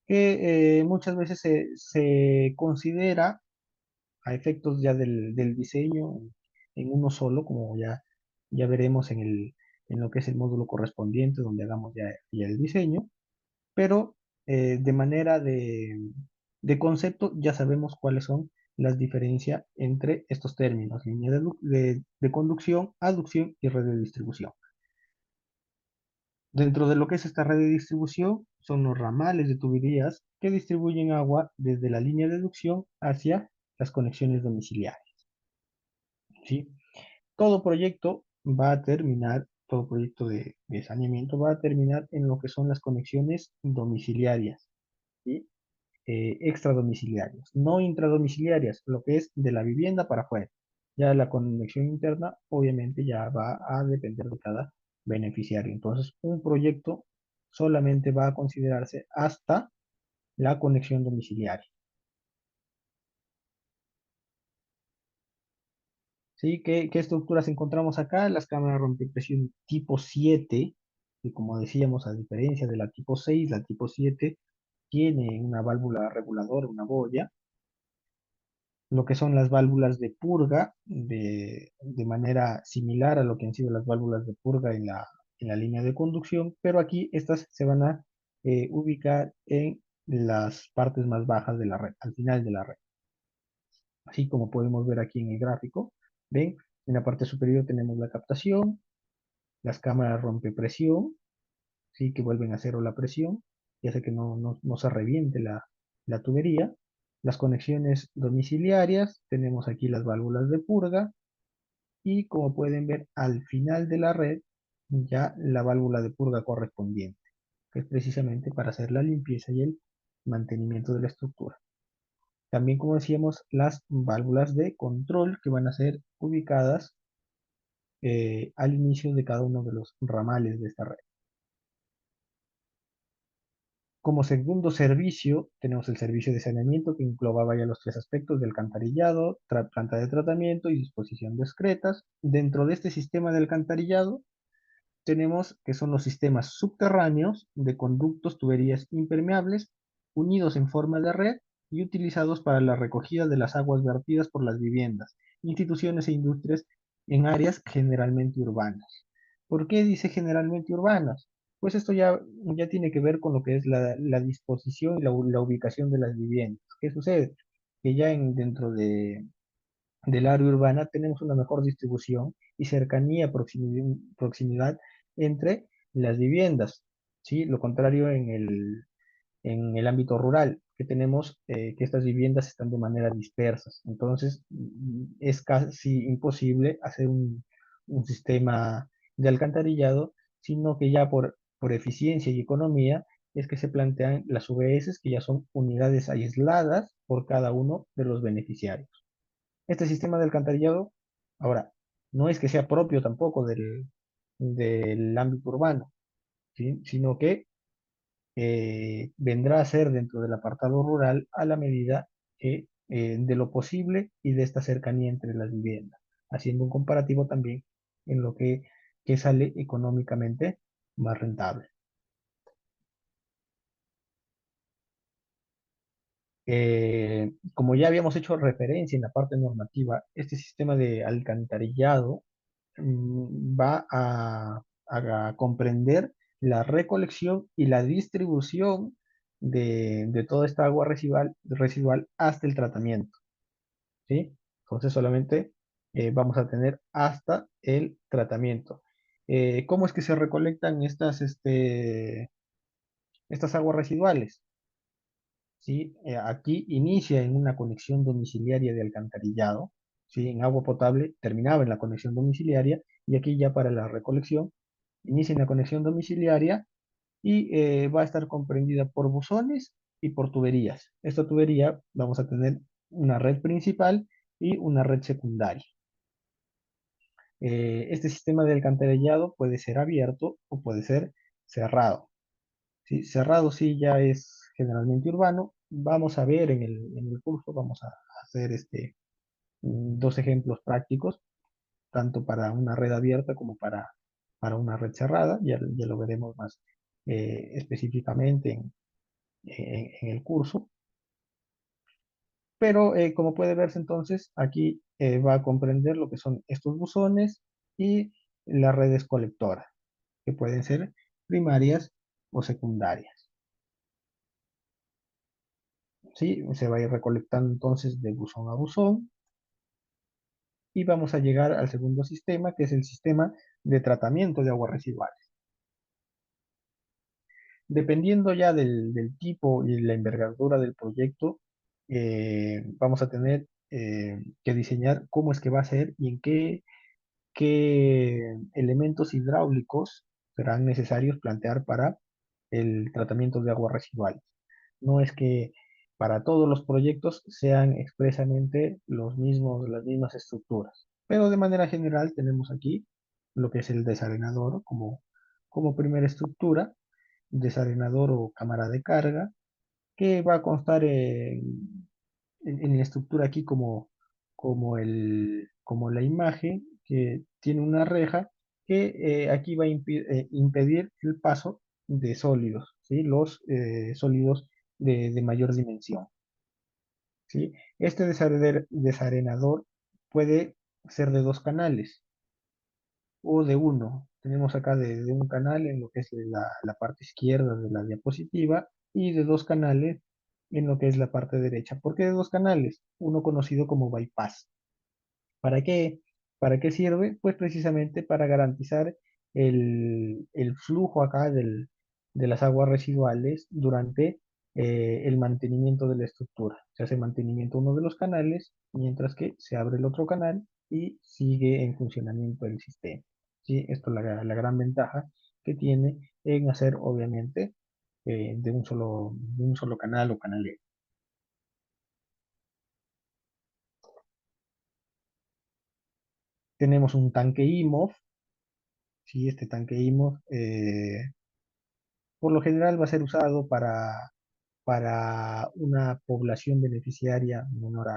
que muchas veces se considera a efectos ya del diseño en uno solo, como ya veremos en lo que es el módulo correspondiente, donde hagamos ya el diseño, pero de manera de concepto ya sabemos cuáles son las diferencia entre estos términos, línea de conducción, aducción y red de distribución. Dentro de lo que es esta red de distribución son los ramales de tuberías que distribuyen agua desde la línea de aducción hacia las conexiones domiciliarias, ¿sí? Todo proyecto de saneamiento va a terminar en lo que son las conexiones domiciliarias, ¿sí? Extradomiciliarias, no intradomiciliarias, lo que es de la vivienda para afuera. Ya la conexión interna obviamente ya va a depender de cada beneficiario. Entonces, un proyecto solamente va a considerarse hasta la conexión domiciliaria. ¿Sí? ¿Qué estructuras encontramos acá? Las cámaras rompepresión tipo 7, que como decíamos, a diferencia de la tipo 6, la tipo 7 tiene una válvula reguladora, una boya, lo que son las válvulas de purga, de manera similar a lo que han sido las válvulas de purga en la línea de conducción, pero aquí estas se van a ubicar en las partes más bajas de la red, al final de la red. Así como podemos ver aquí en el gráfico, ¿ven? En la parte superior tenemos la captación, las cámaras rompepresión, ¿sí? Que vuelven a cero la presión, y hace que no se reviente la tubería. Las conexiones domiciliarias, tenemos aquí las válvulas de purga, y como pueden ver al final de la red, ya la válvula de purga correspondiente, que es precisamente para hacer la limpieza y el mantenimiento de la estructura. También, como decíamos, las válvulas de control que van a ser ubicadas al inicio de cada uno de los ramales de esta red. Como segundo servicio, tenemos el servicio de saneamiento que englobaba ya los tres aspectos del alcantarillado, planta de tratamiento y disposición de excretas. Dentro de este sistema de alcantarillado tenemos que son los sistemas subterráneos de conductos, tuberías impermeables, unidos en forma de red y utilizados para la recogida de las aguas vertidas por las viviendas, instituciones e industrias en áreas generalmente urbanas. ¿Por qué dice generalmente urbanas? Pues esto ya tiene que ver con lo que es la disposición y la ubicación de las viviendas. ¿Qué sucede? Que ya dentro del área urbana tenemos una mejor distribución y cercanía, proximidad entre las viviendas, ¿sí? Lo contrario en el ámbito rural, que tenemos que estas viviendas están de manera dispersas. Entonces, es casi imposible hacer un sistema de alcantarillado, sino que ya por eficiencia y economía es que se plantean las UVS, que ya son unidades aisladas por cada uno de los beneficiarios. Este sistema de alcantarillado, ahora, no es que sea propio tampoco del ámbito urbano, ¿sí? Sino que vendrá a ser dentro del apartado rural a la medida de lo posible y de esta cercanía entre las viviendas, haciendo un comparativo también en lo que sale económicamente más rentable. Como ya habíamos hecho referencia en la parte normativa, este sistema de alcantarillado va a comprender la recolección y la distribución de toda esta agua residual hasta el tratamiento, ¿sí? Entonces solamente vamos a tener hasta el tratamiento. ¿Cómo es que se recolectan estas aguas residuales? ¿Sí? Aquí inicia en una conexión domiciliaria de alcantarillado, ¿sí? En agua potable terminaba en la conexión domiciliaria, y aquí ya para la recolección inicia en la conexión domiciliaria y va a estar comprendida por buzones y por tuberías. Esta tubería vamos a tener una red principal y una red secundaria. Este sistema de alcantarillado puede ser abierto o puede ser cerrado. ¿Sí? Cerrado sí ya es generalmente urbano. Vamos a ver en el curso, vamos a hacer dos ejemplos prácticos, tanto para una red abierta como para una red cerrada. Ya lo veremos más específicamente en el curso. Pero como puede verse entonces, aquí va a comprender lo que son estos buzones y las redes colectoras, que pueden ser primarias o secundarias. ¿sí? Se va a ir recolectando entonces de buzón a buzón y vamos a llegar al segundo sistema, que es el sistema de tratamiento de aguas residuales. Dependiendo ya del tipo y la envergadura del proyecto, vamos a tener que diseñar cómo es que va a ser y en qué elementos hidráulicos serán necesarios plantear para el tratamiento de aguas residuales. No es que para todos los proyectos sean expresamente las mismas estructuras, pero de manera general tenemos aquí lo que es el desarenador como primera estructura, desarenador o cámara de carga, que va a constar en la estructura aquí como la imagen, que tiene una reja que aquí va a impedir el paso de sólidos, ¿sí? Los sólidos de mayor dimensión, ¿sí? Este desarenador puede ser de dos canales o de uno. Tenemos acá de un canal en lo que es la parte izquierda de la diapositiva y de dos canales en lo que es la parte derecha. ¿Por qué de dos canales? Uno conocido como bypass. ¿Para qué? ¿Para qué sirve? Pues precisamente para garantizar el flujo acá de las aguas residuales durante el mantenimiento de la estructura. Se hace mantenimiento uno de los canales, mientras que se abre el otro canal y sigue en funcionamiento el sistema. ¿Sí? Esto es la gran ventaja que tiene en hacer, obviamente, de un solo canal o canalera. Tenemos un tanque IMOF. Sí, este tanque IMOF por lo general va a ser usado para una población beneficiaria menor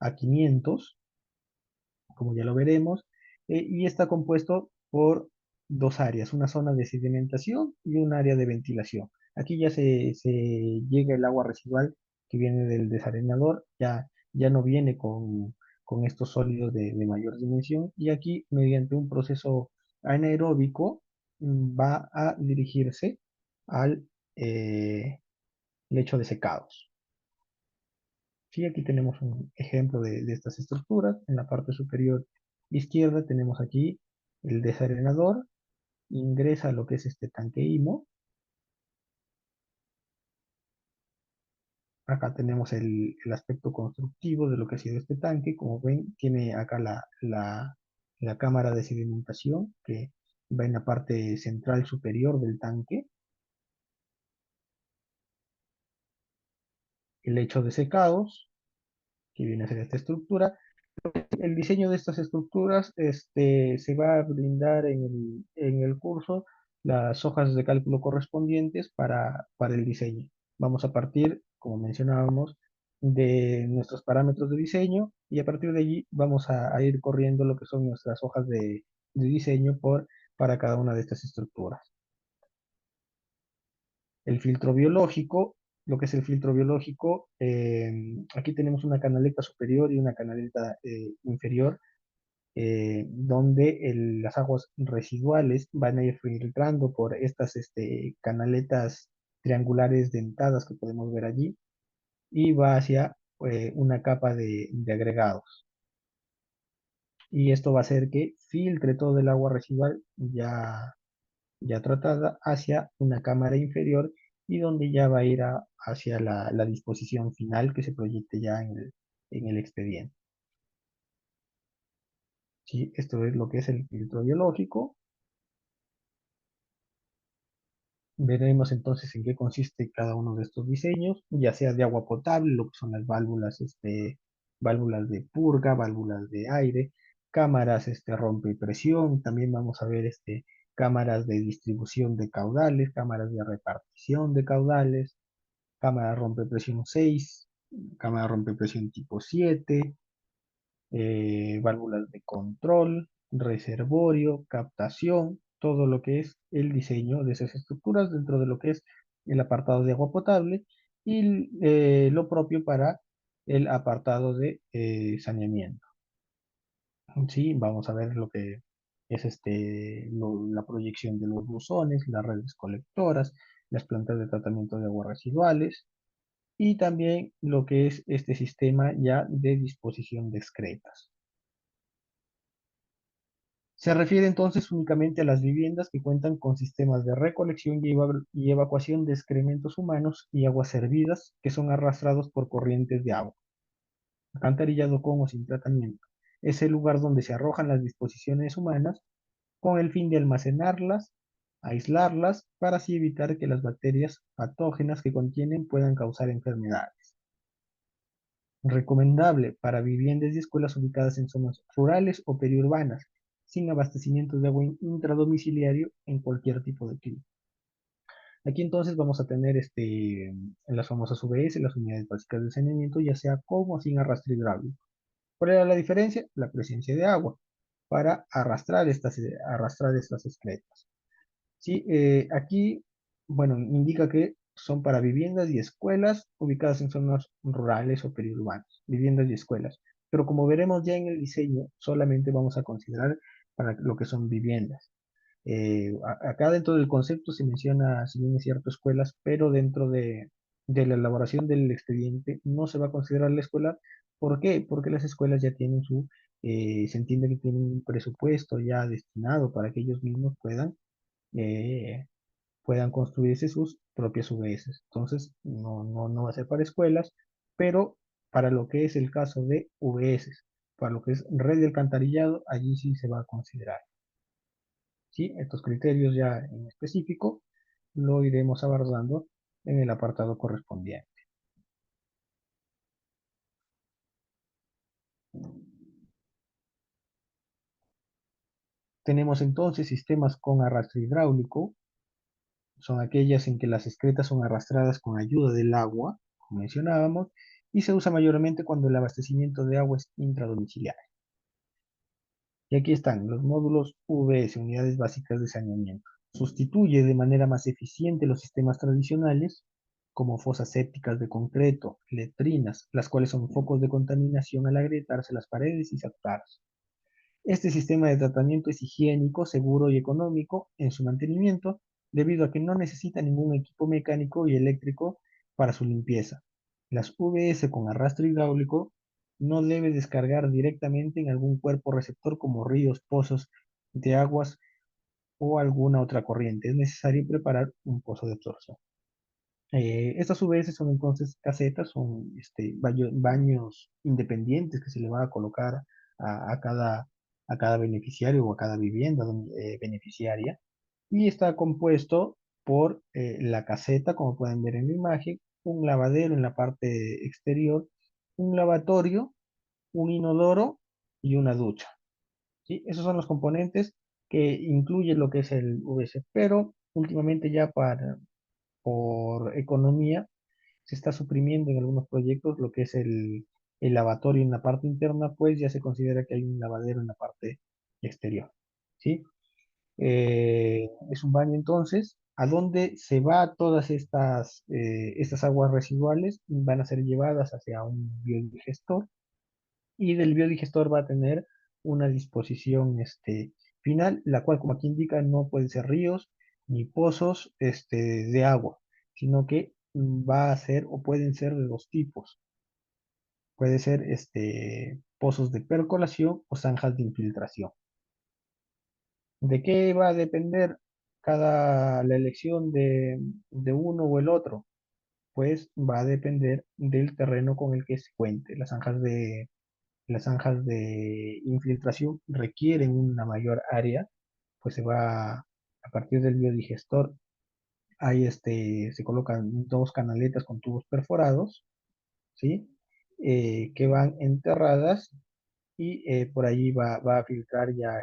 a 500, como ya lo veremos, y está compuesto por dos áreas, una zona de sedimentación y un área de ventilación. Aquí ya se llega el agua residual que viene del desarenador, ya no viene con estos sólidos de mayor dimensión, y aquí mediante un proceso anaeróbico va a dirigirse al lecho de secados. Sí, aquí tenemos un ejemplo de estas estructuras. En la parte superior izquierda tenemos aquí el desarenador, ingresa a lo que es este tanque IMO. Acá tenemos el aspecto constructivo de lo que ha sido este tanque. Como ven, tiene acá la cámara de sedimentación que va en la parte central superior del tanque. El lecho de secados, que viene a ser esta estructura. El diseño de estas estructuras se va a brindar en el curso las hojas de cálculo correspondientes para el diseño. Vamos a partir, como mencionábamos, de nuestros parámetros de diseño y a partir de allí vamos a ir corriendo lo que son nuestras hojas de diseño para cada una de estas estructuras. El filtro biológico, lo que es el filtro biológico, aquí tenemos una canaleta superior y una canaleta inferior donde las aguas residuales van a ir filtrando por estas canaletas triangulares dentadas que podemos ver allí y va hacia una capa de agregados. Y esto va a hacer que filtre todo el agua residual ya tratada hacia una cámara inferior y donde ya va a ir hacia la disposición final que se proyecte ya en el expediente. ¿Sí? Esto es lo que es el filtro biológico. Veremos entonces en qué consiste cada uno de estos diseños, ya sea de agua potable, lo que son las válvulas, válvulas de purga, válvulas de aire, cámaras, rompe presión, también vamos a ver, cámaras de distribución de caudales, cámaras de repartición de caudales, cámara rompe presión 6, cámara rompe presión tipo 7, válvulas de control, reservorio, captación, todo lo que es el diseño de esas estructuras dentro de lo que es el apartado de agua potable y lo propio para el apartado de saneamiento. Sí, vamos a ver lo que es la proyección de los buzones, las redes colectoras, las plantas de tratamiento de aguas residuales. y también lo que es este sistema ya de disposición de excretas. Se refiere entonces únicamente a las viviendas que cuentan con sistemas de recolección y evacuación de excrementos humanos y aguas servidas que son arrastrados por corrientes de agua, alcantarillado con o sin tratamiento. Es el lugar donde se arrojan las disposiciones humanas con el fin de almacenarlas, aislarlas, para así evitar que las bacterias patógenas que contienen puedan causar enfermedades. Recomendable para viviendas y escuelas ubicadas en zonas rurales o periurbanas, sin abastecimiento de agua intradomiciliario en cualquier tipo de clima. Aquí entonces vamos a tener las famosas UBS, las unidades básicas de saneamiento, ya sea con o sin arrastre hidráulico. ¿Cuál era la diferencia? La presencia de agua para arrastrar estas excretas. Sí, aquí, bueno, indica que son para viviendas y escuelas ubicadas en zonas rurales o periurbanas, viviendas y escuelas. Pero como veremos ya en el diseño, solamente vamos a considerar para lo que son viviendas. Acá dentro del concepto se menciona, si bien es cierto, escuelas, pero dentro de la elaboración del expediente no se va a considerar la escuela. ¿Por qué? Porque las escuelas ya tienen se entiende que tienen un presupuesto ya destinado para que ellos mismos eh, puedan construirse sus propias UBS. Entonces, no va a ser para escuelas, pero para lo que es el caso de UBS, para lo que es red de alcantarillado, allí sí se va a considerar. ¿Sí? Estos criterios ya en específico lo iremos abordando en el apartado correspondiente. Tenemos entonces sistemas con arrastre hidráulico, son aquellas en que las excretas son arrastradas con ayuda del agua, como mencionábamos, y se usa mayormente cuando el abastecimiento de agua es intradomiciliario. Y aquí están los módulos UBS, unidades básicas de saneamiento. Sustituye de manera más eficiente los sistemas tradicionales, como fosas sépticas de concreto, letrinas, las cuales son focos de contaminación al agrietarse las paredes y saturarse. Este sistema de tratamiento es higiénico, seguro y económico en su mantenimiento, debido a que no necesita ningún equipo mecánico y eléctrico para su limpieza. Las VS con arrastre hidráulico no debe descargar directamente en algún cuerpo receptor como ríos, pozos de aguas o alguna otra corriente. Es necesario preparar un pozo de absorción. Estas UVS son entonces casetas, son baños independientes que se le va a colocar a, a cada, a cada beneficiario o a cada vivienda beneficiaria, y está compuesto por la caseta, como pueden ver en la imagen, un lavadero en la parte exterior, un lavatorio, un inodoro y una ducha. ¿Sí? Esos son los componentes que incluye lo que es el VS, pero últimamente ya por economía se está suprimiendo en algunos proyectos lo que es el lavatorio en la parte interna, pues ya se considera que hay un lavadero en la parte exterior. ¿Sí? Es un baño entonces, a donde se va todas estas aguas residuales, van a ser llevadas hacia un biodigestor, y del biodigestor va a tener una disposición final, la cual, como aquí indica, no pueden ser ríos ni pozos de agua, sino que va a ser o pueden ser de dos tipos. Puede ser pozos de percolación o zanjas de infiltración. ¿De qué va a depender la elección de uno o el otro? Pues va a depender del terreno con el que se cuente. Las zanjas de infiltración requieren una mayor área, pues a partir del biodigestor, se colocan dos canaletas con tubos perforados, ¿sí? Que van enterradas, y por allí va a filtrar ya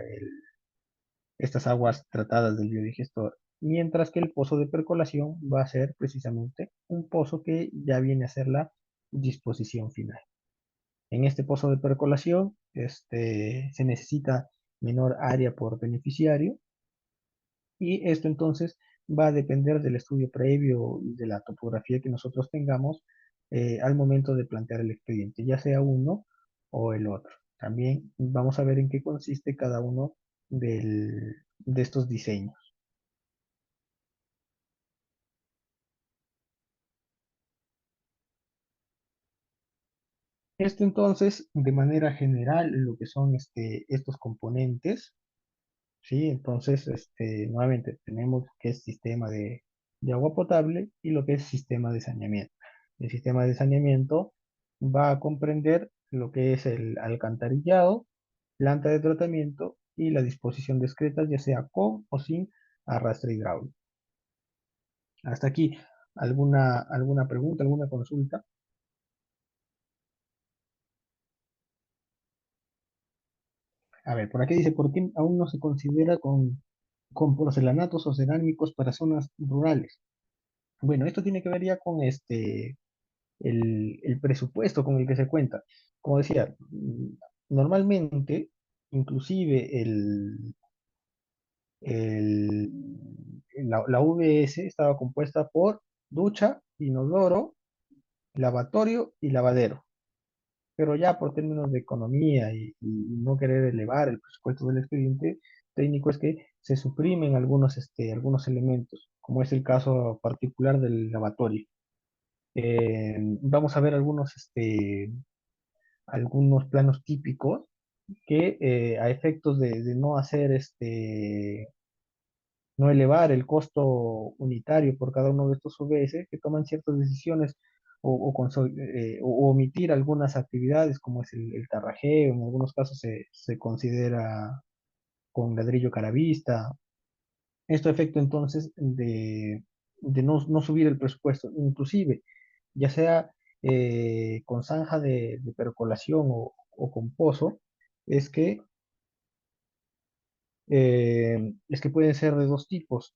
estas aguas tratadas del biodigestor, mientras que el pozo de percolación va a ser precisamente un pozo que ya viene a ser la disposición final. En este pozo de percolación se necesita menor área por beneficiario, y esto entonces va a depender del estudio previo y de la topografía que nosotros tengamos al momento de plantear el expediente, ya sea uno o el otro. También vamos a ver en qué consiste cada uno de estos diseños. Esto entonces, de manera general, lo que son estos componentes, ¿sí? Entonces, nuevamente tenemos que es sistema de agua potable y lo que es sistema de saneamiento. El sistema de saneamiento va a comprender lo que es el alcantarillado, planta de tratamiento y la disposición de excretas, ya sea con o sin arrastre hidráulico. Hasta aquí, ¿alguna pregunta, alguna consulta? A ver, por aquí dice, ¿por qué aún no se considera con porcelanatos o cerámicos para zonas rurales? Bueno, esto tiene que ver ya con el presupuesto con el que se cuenta. Como decía, normalmente, inclusive el- la VS estaba compuesta por ducha, inodoro, lavatorio y lavadero. Pero ya por términos de economía y no querer elevar el presupuesto del expediente técnico es que se suprimen algunos elementos, como es el caso particular del lavatorio. Vamos a ver algunos planos típicos que a efectos de no hacer no elevar el costo unitario por cada uno de estos UBS, que toman ciertas decisiones o omitir algunas actividades como es el tarrajeo, en algunos casos se considera con ladrillo caravista. Esto efecto entonces de no subir el presupuesto, inclusive ya sea con zanja de percolación o con pozo, es que, es que pueden ser de dos tipos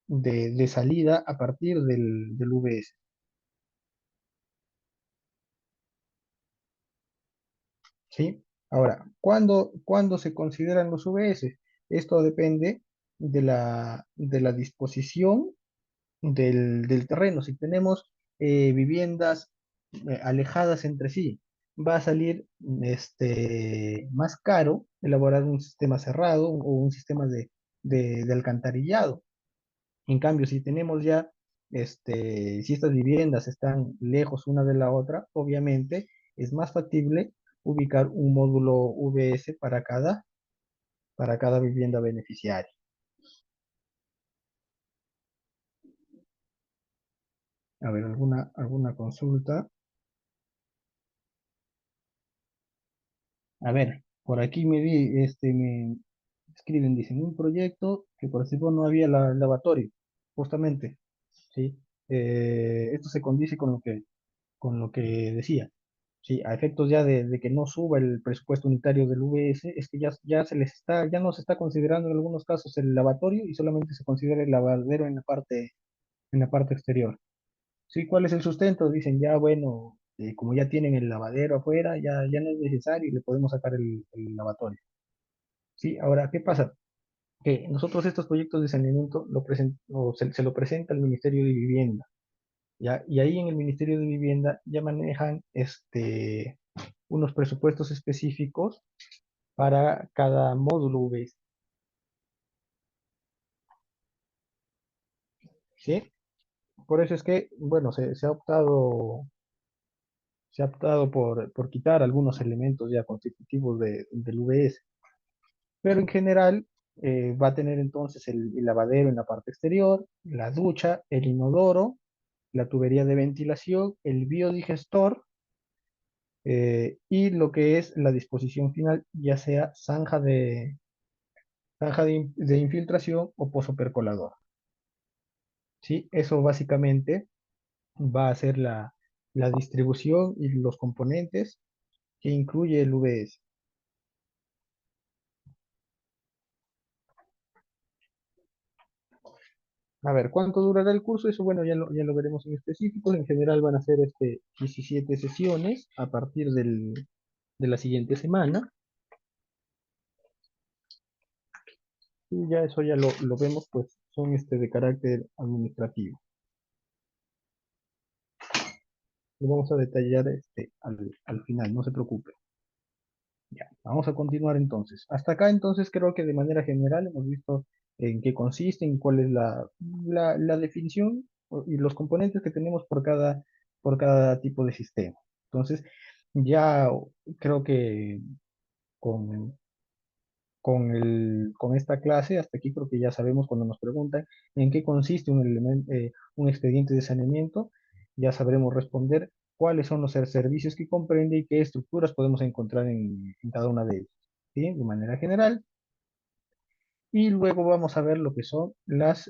de salida a partir del VS. ¿Sí? Ahora, ¿cuándo se consideran los VS? Esto depende de la disposición del terreno. Si tenemos viviendas alejadas entre sí, va a salir más caro elaborar un sistema cerrado o un sistema de alcantarillado. En cambio, si tenemos ya, si estas viviendas están lejos una de la otra, obviamente es más factible ubicar un módulo VS para cada vivienda beneficiaria. A ver, alguna consulta. A ver, por aquí me escriben, dicen, un proyecto que por ejemplo no había lavatorio, justamente, ¿sí? Esto se condice con lo que decía. Sí, a efectos ya de que no suba el presupuesto unitario del VS, es que ya no se está considerando en algunos casos el lavatorio y solamente se considera el lavadero en la parte exterior. Sí, ¿cuál es el sustento? Dicen ya, bueno, como ya tienen el lavadero afuera, ya no es necesario y le podemos sacar el lavatorio. Sí, ahora, ¿qué pasa? Que nosotros estos proyectos de saneamiento se lo presenta al Ministerio de Vivienda, ¿ya? Y ahí en el Ministerio de Vivienda ya manejan unos presupuestos específicos para cada módulo UV, ¿sí? Por eso es que, bueno, se ha optado por quitar algunos elementos ya constitutivos del UVS, pero en general va a tener entonces el lavadero en la parte exterior, la ducha, el inodoro, la tubería de ventilación, el biodigestor y lo que es la disposición final, ya sea zanja de infiltración o pozo percolador. ¿Sí? Eso básicamente va a ser la distribución y los componentes que incluye el VS. A ver, ¿cuánto durará el curso? Eso, bueno, ya lo veremos en específico. En general van a ser 17 sesiones a partir de la siguiente semana. Y ya eso ya lo vemos, pues son de carácter administrativo. Lo vamos a detallar al final, no se preocupe. Ya, vamos a continuar entonces. Hasta acá entonces creo que de manera general hemos visto en qué consisten, cuál es la definición y los componentes que tenemos por cada tipo de sistema. Entonces, Ya creo que con, con esta clase, hasta aquí creo que ya sabemos cuando nos preguntan en qué consiste un elemento, un expediente de saneamiento, ya sabremos responder cuáles son los servicios que comprende y qué estructuras podemos encontrar en cada una de ellas, ¿sí? De manera general. Y luego vamos a ver lo que son las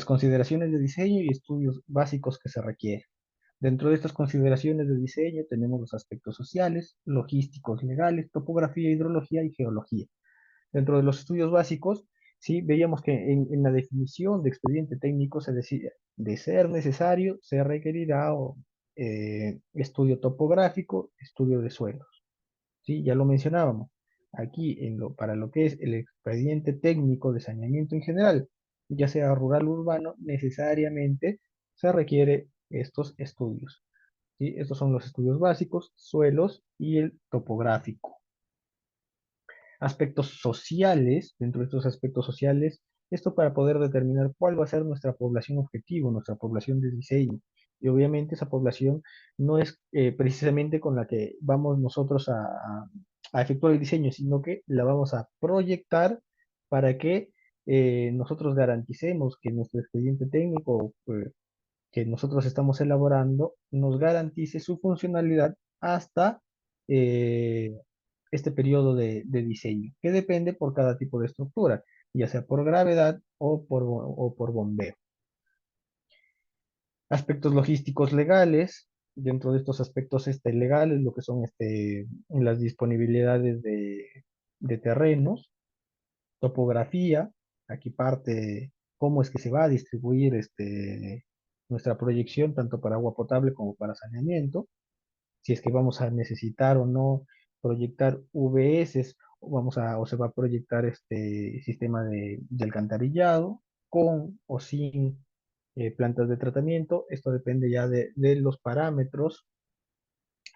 consideraciones de diseño y estudios básicos que se requieren. Dentro de estas consideraciones de diseño tenemos los aspectos sociales, logísticos, legales, topografía, hidrología y geología. Dentro de los estudios básicos, sí, veíamos que en la definición de expediente técnico se decía, de ser necesario, se requerirá estudio topográfico, estudio de suelos. Sí, ya lo mencionábamos. Aquí, para lo que es el expediente técnico de saneamiento en general, ya sea rural o urbano, necesariamente se requiere estos estudios. ¿Sí? Estos son los estudios básicos, suelos y el topográfico. Aspectos sociales, dentro de estos aspectos sociales, esto para poder determinar cuál va a ser nuestra población objetivo, nuestra población de diseño. Y obviamente esa población no es precisamente con la que vamos nosotros a efectuar el diseño, sino que la vamos a proyectar para que nosotros garanticemos que nuestro expediente técnico que nosotros estamos elaborando nos garantice su funcionalidad hasta eh, este periodo de diseño, que depende por cada tipo de estructura, ya sea por gravedad o por bombeo. Aspectos logísticos legales, dentro de estos aspectos legales, lo que son las disponibilidades de terrenos, topografía, aquí parte cómo es que se va a distribuir nuestra proyección, tanto para agua potable como para saneamiento, si es que vamos a necesitar o no proyectar VS o se va a proyectar este sistema de alcantarillado con o sin plantas de tratamiento. Esto depende ya de los parámetros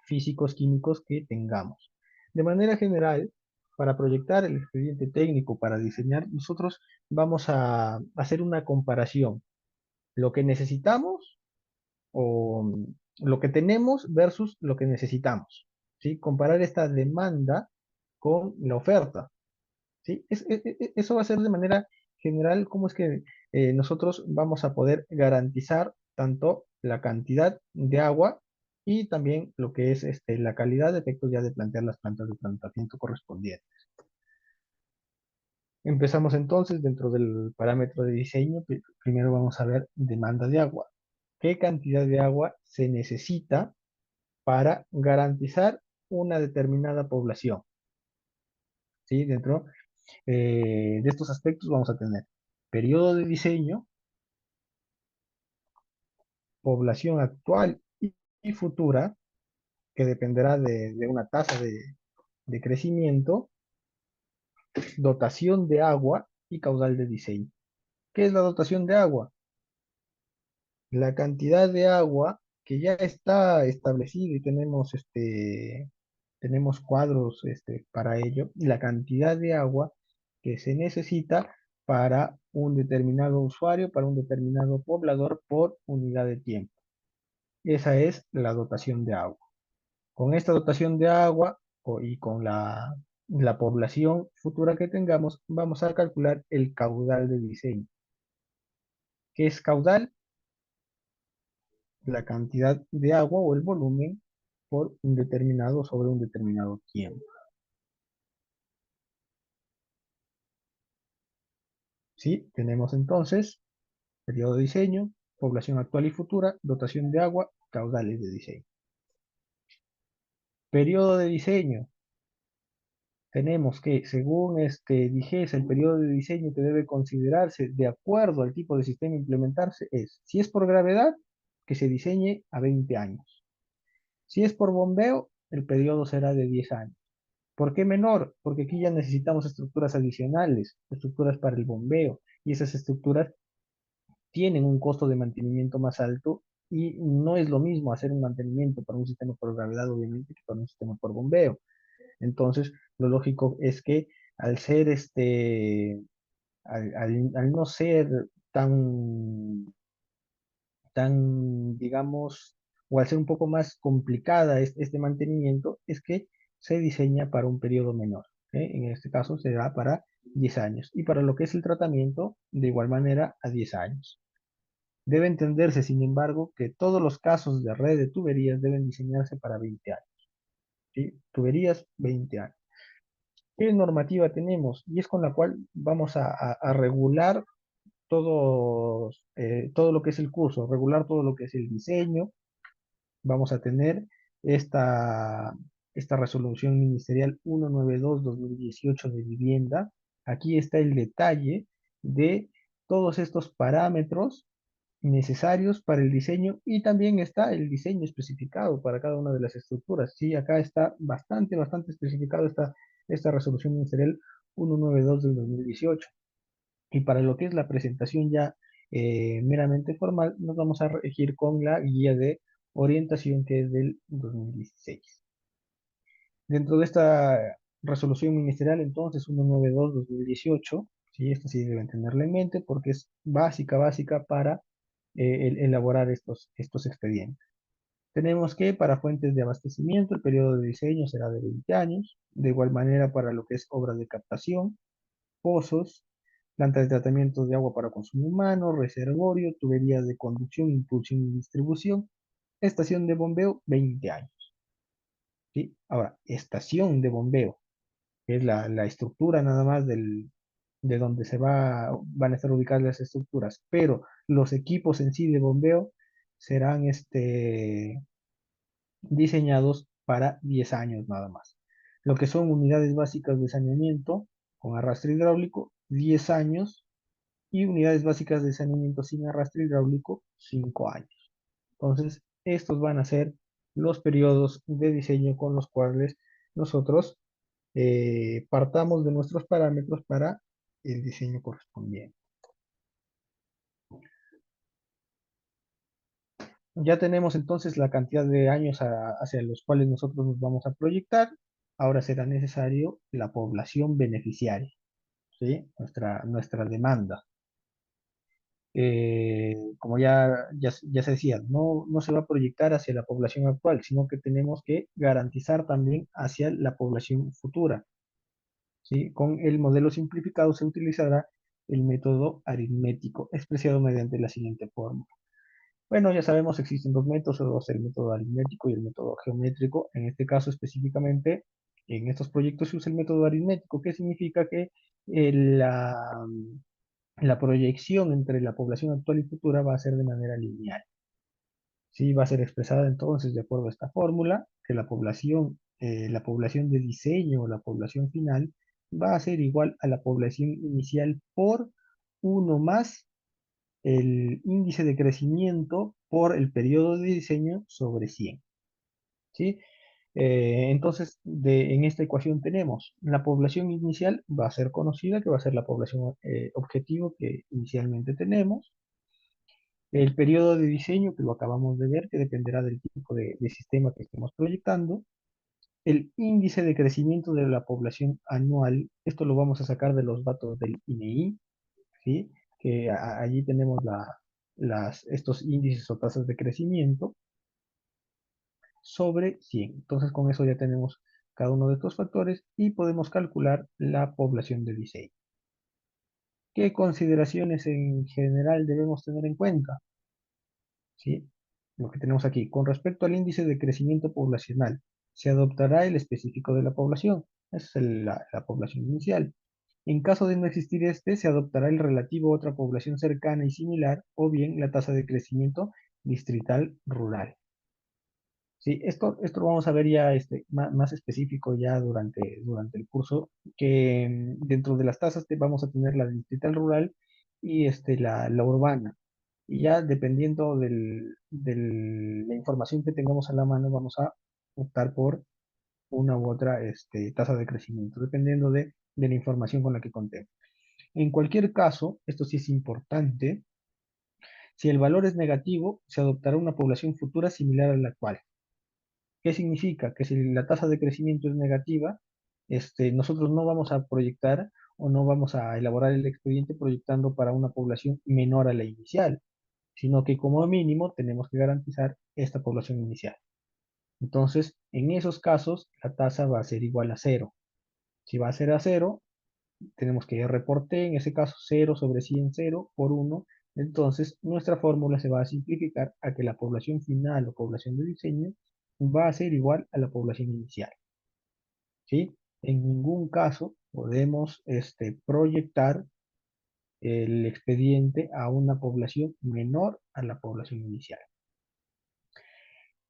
físicos, químicos que tengamos. De manera general, para proyectar el expediente técnico, para diseñar, nosotros vamos a hacer una comparación. Lo que necesitamos o lo que tenemos versus lo que necesitamos, ¿sí? Comparar esta demanda con la oferta, ¿sí? Eso va a ser de manera general cómo es que nosotros vamos a poder garantizar tanto la cantidad de agua y también lo que es la calidad de efectos ya de plantear las plantas de tratamiento correspondientes. Empezamos entonces dentro del parámetro de diseño. Primero vamos a ver demanda de agua. ¿Qué cantidad de agua se necesita para garantizar una determinada población? ¿Sí? Dentro de estos aspectos vamos a tener periodo de diseño, población actual y futura, que dependerá de una tasa de crecimiento, dotación de agua y caudal de diseño. ¿Qué es la dotación de agua? La cantidad de agua que ya está establecida y tenemos cuadros para ello, y la cantidad de agua que se necesita para un determinado usuario, para un determinado poblador por unidad de tiempo. Esa es la dotación de agua. Con esta dotación de agua y con la población futura que tengamos, vamos a calcular el caudal de diseño. ¿Qué es caudal? La cantidad de agua o el volumen por un determinado sobre un determinado tiempo. ¿Sí? Tenemos entonces periodo de diseño, población actual y futura, dotación de agua, caudales de diseño. Periodo de diseño. Tenemos que, según DIGESA, el periodo de diseño que debe considerarse de acuerdo al tipo de sistema a implementarse es, si es por gravedad, que se diseñe a 20 años. Si es por bombeo, el periodo será de 10 años. ¿Por qué menor? Porque aquí ya necesitamos estructuras adicionales, estructuras para el bombeo, y esas estructuras tienen un costo de mantenimiento más alto y no es lo mismo hacer un mantenimiento para un sistema por gravedad, obviamente, que para un sistema por bombeo. Entonces, lo lógico es que al ser al no ser tan, digamos, o al ser un poco más complicada este mantenimiento, es que se diseña para un periodo menor. ¿Ok? En este caso será para 10 años. Y para lo que es el tratamiento, de igual manera, a 10 años. Debe entenderse, sin embargo, que todos los casos de red de tuberías deben diseñarse para 20 años. ¿Sí? Tuberías, 20 años. ¿Qué normativa tenemos? Y es con la cual vamos a regular todo lo que es el curso, regular todo lo que es el diseño. Vamos a tener esta, esta resolución ministerial 192-2018 de vivienda. Aquí está el detalle de todos estos parámetros necesarios para el diseño y también está el diseño especificado para cada una de las estructuras. Sí, acá está bastante especificado esta resolución ministerial 192 del 2018. Y para lo que es la presentación ya meramente formal, nos vamos a regir con la guía de orientación que es del 2016. Dentro de esta resolución ministerial, entonces, 192-2018, ¿sí? Esta sí deben tenerla en mente porque es básica para elaborar estos expedientes. Tenemos que para fuentes de abastecimiento el periodo de diseño será de 20 años, de igual manera para lo que es obras de captación, pozos, planta de tratamiento de agua para consumo humano, reservorio, tuberías de conducción, impulsión y distribución, estación de bombeo, 20 años. ¿Sí? Ahora, estación de bombeo, que es la estructura nada más de donde van a estar ubicadas las estructuras, pero los equipos en sí de bombeo serán diseñados para 10 años nada más. Lo que son unidades básicas de saneamiento con arrastre hidráulico, 10 años, y unidades básicas de saneamiento sin arrastre hidráulico, 5 años. Entonces, estos van a ser los periodos de diseño con los cuales nosotros partamos de nuestros parámetros para el diseño correspondiente. Ya tenemos entonces la cantidad de años hacia los cuales nosotros nos vamos a proyectar. Ahora será necesario la población beneficiaria, ¿sí? Nuestra demanda. Como ya se decía, no se va a proyectar hacia la población actual, sino que tenemos que garantizar también hacia la población futura, ¿sí? Con el modelo simplificado se utilizará el método aritmético, expresado mediante la siguiente forma. Bueno, ya sabemos, existen dos métodos, el método aritmético y el método geométrico. En este caso específicamente, en estos proyectos se usa el método aritmético, que significa que la proyección entre la población actual y futura va a ser de manera lineal. Sí, va a ser expresada entonces de acuerdo a esta fórmula, que la población de diseño o la población final va a ser igual a la población inicial por uno más el índice de crecimiento por el periodo de diseño sobre 100. ¿Sí? Entonces, en esta ecuación tenemos la población inicial va a ser conocida, que va a ser la población objetivo que inicialmente tenemos. El periodo de diseño, que lo acabamos de ver, que dependerá del tipo de sistema que estemos proyectando. El índice de crecimiento de la población anual, esto lo vamos a sacar de los datos del INEI, ¿sí? Que allí tenemos estos índices o tasas de crecimiento sobre 100. Entonces con eso ya tenemos cada uno de estos factores y podemos calcular la población de diseño. ¿Qué consideraciones en general debemos tener en cuenta? ¿Sí? Lo que tenemos aquí. Con respecto al índice de crecimiento poblacional, se adoptará el específico de la población. Esa es la población inicial. En caso de no existir este, se adoptará el relativo a otra población cercana y similar, o bien la tasa de crecimiento distrital rural. Sí, esto lo vamos a ver ya más específico ya durante el curso, que dentro de las tasas vamos a tener la distrital rural y la urbana. Y ya dependiendo de la información que tengamos a la mano, vamos a optar por una u otra tasa de crecimiento, dependiendo de la información con la que contemos. En cualquier caso, esto sí es importante, si el valor es negativo, se adoptará una población futura similar a la actual. ¿Qué significa? Que si la tasa de crecimiento es negativa, nosotros no vamos a proyectar o no vamos a elaborar el expediente proyectando para una población menor a la inicial, sino que como mínimo tenemos que garantizar esta población inicial. Entonces, en esos casos, la tasa va a ser igual a cero. Si va a ser a cero, tenemos que reporte, en ese caso 0/100, 0 por 1. Entonces, nuestra fórmula se va a simplificar a que la población final o población de diseño va a ser igual a la población inicial. ¿Sí? En ningún caso podemos proyectar el expediente a una población menor a la población inicial.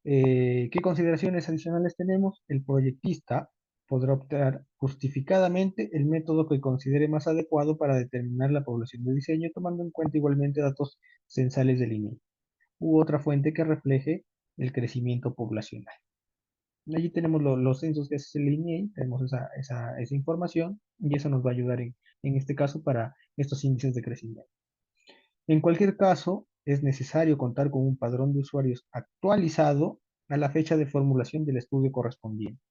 ¿Qué consideraciones adicionales tenemos? El proyectista podrá optar justificadamente el método que considere más adecuado para determinar la población de diseño, tomando en cuenta igualmente datos censales del INEGI u otra fuente que refleje el crecimiento poblacional. Allí tenemos los censos que hace el INEGI, tenemos esa información y eso nos va a ayudar en este caso para estos índices de crecimiento. En cualquier caso, es necesario contar con un padrón de usuarios actualizado a la fecha de formulación del estudio correspondiente.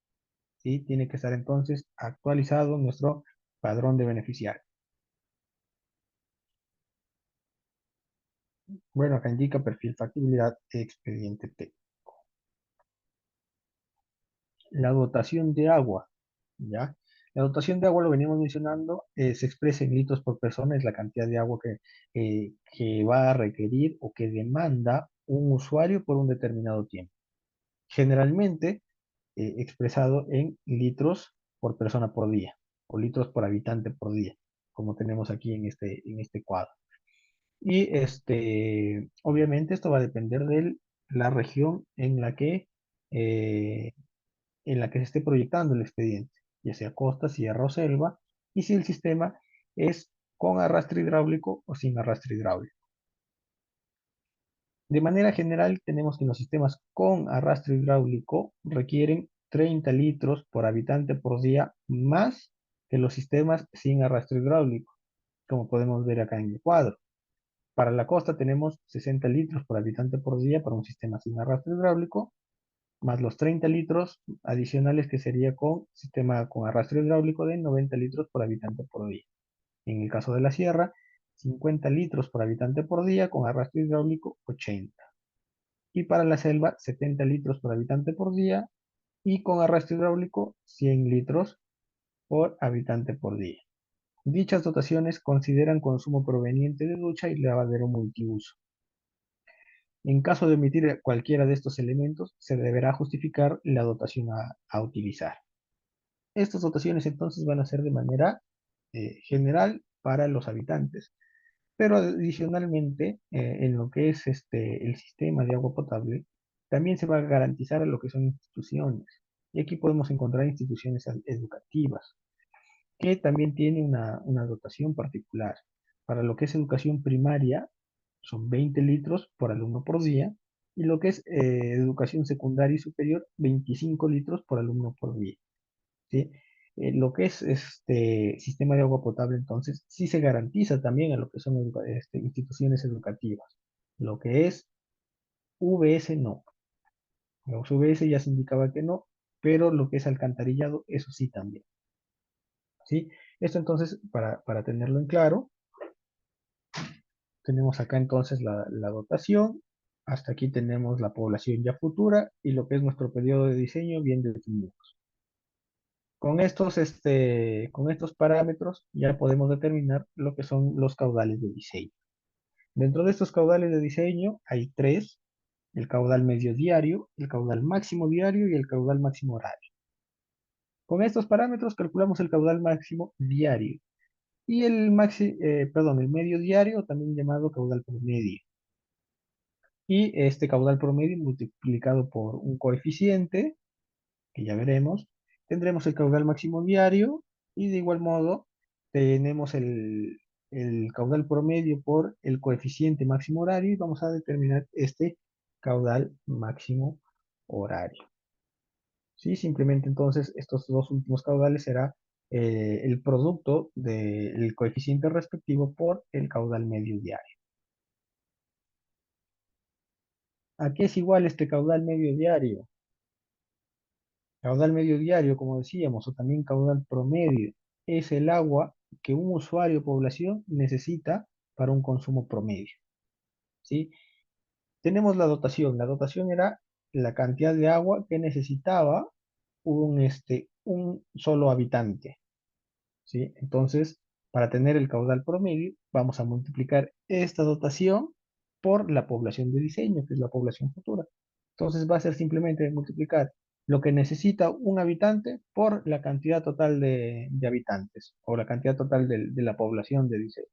¿Sí? Tiene que estar entonces actualizado nuestro padrón de beneficiarios. Bueno, acá indica perfil factibilidad expediente T. La dotación de agua, ¿ya? La dotación de agua, lo veníamos mencionando, se expresa en litros por persona, es la cantidad de agua que va a requerir o que demanda un usuario por un determinado tiempo. Generalmente expresado en litros por persona por día o litros por habitante por día, como tenemos aquí en este cuadro. Y obviamente esto va a depender de la región eh, en la que se esté proyectando el expediente, ya sea costa, sierra o selva, y si el sistema es con arrastre hidráulico o sin arrastre hidráulico. De manera general, tenemos que los sistemas con arrastre hidráulico requieren 30 litros por habitante por día más que los sistemas sin arrastre hidráulico, como podemos ver acá en el cuadro. Para la costa tenemos 60 litros por habitante por día para un sistema sin arrastre hidráulico, más los 30 litros adicionales que sería con sistema con arrastre hidráulico de 90 litros por habitante por día. En el caso de la sierra, 50 litros por habitante por día, con arrastre hidráulico 80. Y para la selva, 70 litros por habitante por día y con arrastre hidráulico 100 litros por habitante por día. Dichas dotaciones consideran consumo proveniente de ducha y lavadero multiuso. En caso de omitir cualquiera de estos elementos, se deberá justificar la dotación a utilizar. Estas dotaciones entonces van a ser de manera general para los habitantes, pero adicionalmente en lo que es el sistema de agua potable, también se va a garantizar a lo que son instituciones. Y aquí podemos encontrar instituciones educativas, que también tienen una dotación particular. Para lo que es educación primaria, son 20 litros por alumno por día, y lo que es educación secundaria y superior, 25 litros por alumno por día. ¿Sí? Lo que es este sistema de agua potable, entonces, sí se garantiza también a lo que son instituciones educativas. Lo que es VS no. Los VS ya se indicaba que no, pero lo que es alcantarillado, eso sí también. ¿Sí? Esto entonces, para tenerlo en claro, tenemos acá entonces la dotación. Hasta aquí tenemos la población ya futura y lo que es nuestro periodo de diseño bien definido. Con estos parámetros ya podemos determinar lo que son los caudales de diseño. Dentro de estos caudales de diseño hay tres: el caudal medio diario, el caudal máximo diario y el caudal máximo horario. Con estos parámetros calculamos el caudal máximo diario y el medio diario, también llamado caudal promedio. Y este caudal promedio multiplicado por un coeficiente, que ya veremos, tendremos el caudal máximo diario y de igual modo tenemos el caudal promedio por el coeficiente máximo horario y vamos a determinar este caudal máximo horario. ¿Sí? Simplemente entonces estos dos últimos caudales será el producto del coeficiente respectivo por el caudal medio diario. ¿A qué es igual este caudal medio diario? Caudal medio diario, como decíamos, o también caudal promedio, es el agua que un usuario o población necesita para un consumo promedio. ¿Sí? Tenemos la dotación. La dotación era la cantidad de agua que necesitaba un solo habitante, ¿sí? Entonces, para tener el caudal promedio, vamos a multiplicar esta dotación por la población de diseño, que es la población futura. Entonces, va a ser simplemente multiplicar lo que necesita un habitante por la cantidad total de habitantes o la cantidad total de la población de diseño.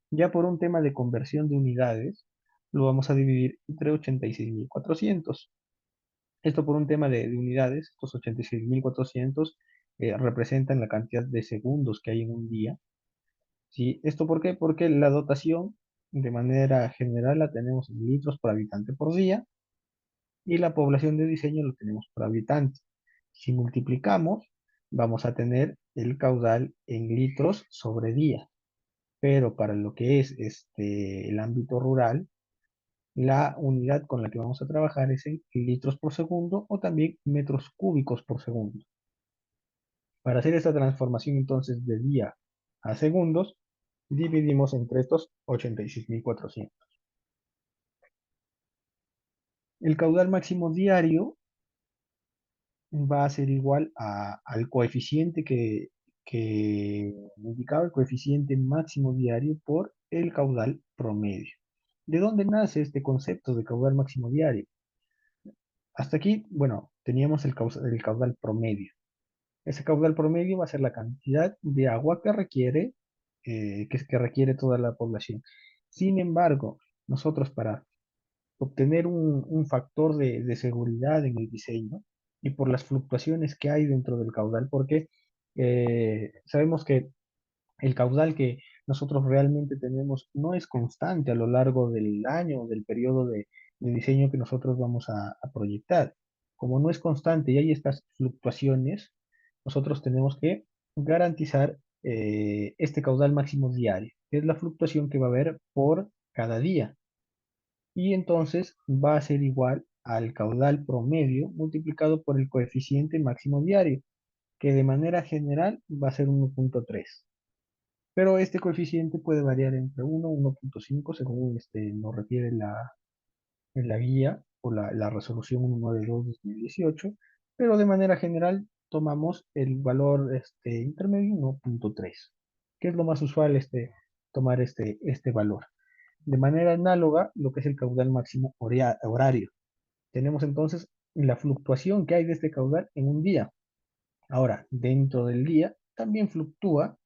Ya por un tema de conversión de unidades, lo vamos a dividir entre 86.400. Esto por un tema de unidades, estos 86.400 representan la cantidad de segundos que hay en un día. ¿Sí? ¿Esto por qué? Porque la dotación de manera general la tenemos en litros por habitante por día y la población de diseño lo tenemos por habitante. Si multiplicamos, vamos a tener el caudal en litros sobre día. Pero para lo que es el ámbito rural, la unidad con la que vamos a trabajar es en litros por segundo o también metros cúbicos por segundo. Para hacer esta transformación entonces de día a segundos, dividimos entre estos 86.400. El caudal máximo diario va a ser igual al coeficiente que indicaba el coeficiente máximo diario por el caudal promedio. ¿De dónde nace este concepto de caudal máximo diario? Hasta aquí, bueno, teníamos el caudal promedio. Ese caudal promedio va a ser la cantidad de agua que requiere, que requiere toda la población. Sin embargo, nosotros para obtener un factor de seguridad en el diseño y por las fluctuaciones que hay dentro del caudal, porque sabemos que el caudal que nosotros realmente tenemos no es constante a lo largo del año o del periodo de diseño que nosotros vamos a proyectar. Como no es constante y hay estas fluctuaciones, nosotros tenemos que garantizar este caudal máximo diario, que es la fluctuación que va a haber por cada día. Y entonces va a ser igual al caudal promedio multiplicado por el coeficiente máximo diario, que de manera general va a ser 1.3. Pero este coeficiente puede variar entre 1 y 1.5 según nos refiere en la guía o la resolución 192/2018, pero de manera general tomamos el valor intermedio 1.3, que es lo más usual tomar este valor. De manera análoga, lo que es el caudal máximo horario. Tenemos entonces la fluctuación que hay de este caudal en un día. Ahora, dentro del día también fluctúa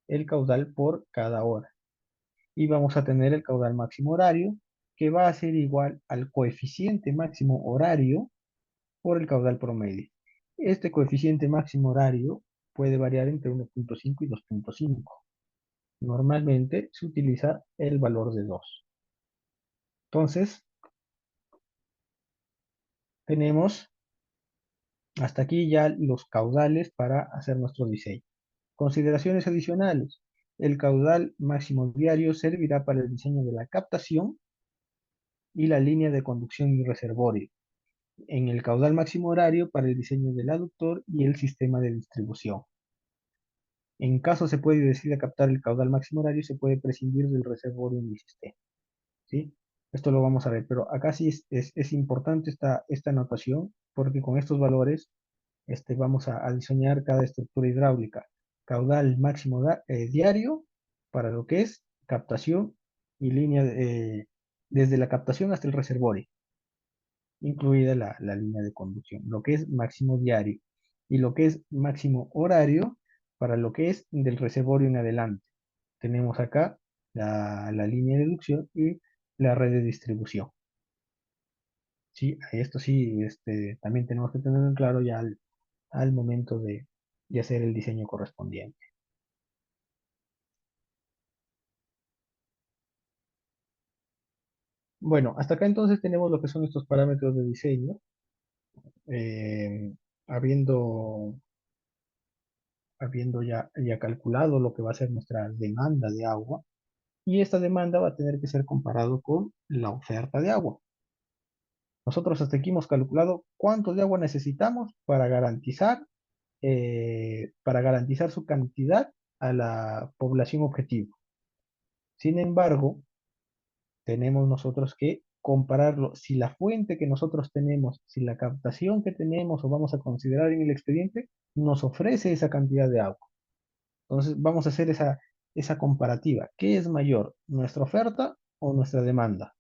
el caudal por cada hora. Y vamos a tener el caudal máximo horario, que va a ser igual al coeficiente máximo horario por el caudal promedio. Este coeficiente máximo horario puede variar entre 1.5 y 2.5. Normalmente se utiliza el valor de 2. Entonces, tenemos hasta aquí ya los caudales para hacer nuestro diseño. Consideraciones adicionales. El caudal máximo diario servirá para el diseño de la captación y la línea de conducción y reservorio. En el caudal máximo horario para el diseño del aductor y el sistema de distribución. En caso se puede decir captar el caudal máximo horario, se puede prescindir del reservorio en el sistema. ¿Sí? Esto lo vamos a ver, pero acá sí es importante esta anotación porque con estos valores vamos a diseñar cada estructura hidráulica. Caudal máximo diario para lo que es captación y línea desde la captación hasta el reservorio, incluida la línea de conducción, lo que es máximo diario y lo que es máximo horario para lo que es del reservorio en adelante. Tenemos acá la línea de deducción y la red de distribución. Sí, esto sí, también tenemos que tenerlo en claro ya al momento de hacer el diseño correspondiente. Bueno, hasta acá entonces tenemos lo que son estos parámetros de diseño, eh, habiendo, habiendo ya calculado lo que va a ser nuestra demanda de agua, y esta demanda va a tener que ser comparado con la oferta de agua. Nosotros hasta aquí hemos calculado cuánto de agua necesitamos para garantizar su cantidad a la población objetivo. Sin embargo, tenemos nosotros que compararlo, si la fuente que nosotros tenemos, si la captación que tenemos o vamos a considerar en el expediente, nos ofrece esa cantidad de agua. Entonces vamos a hacer esa comparativa. ¿Qué es mayor, nuestra oferta o nuestra demanda?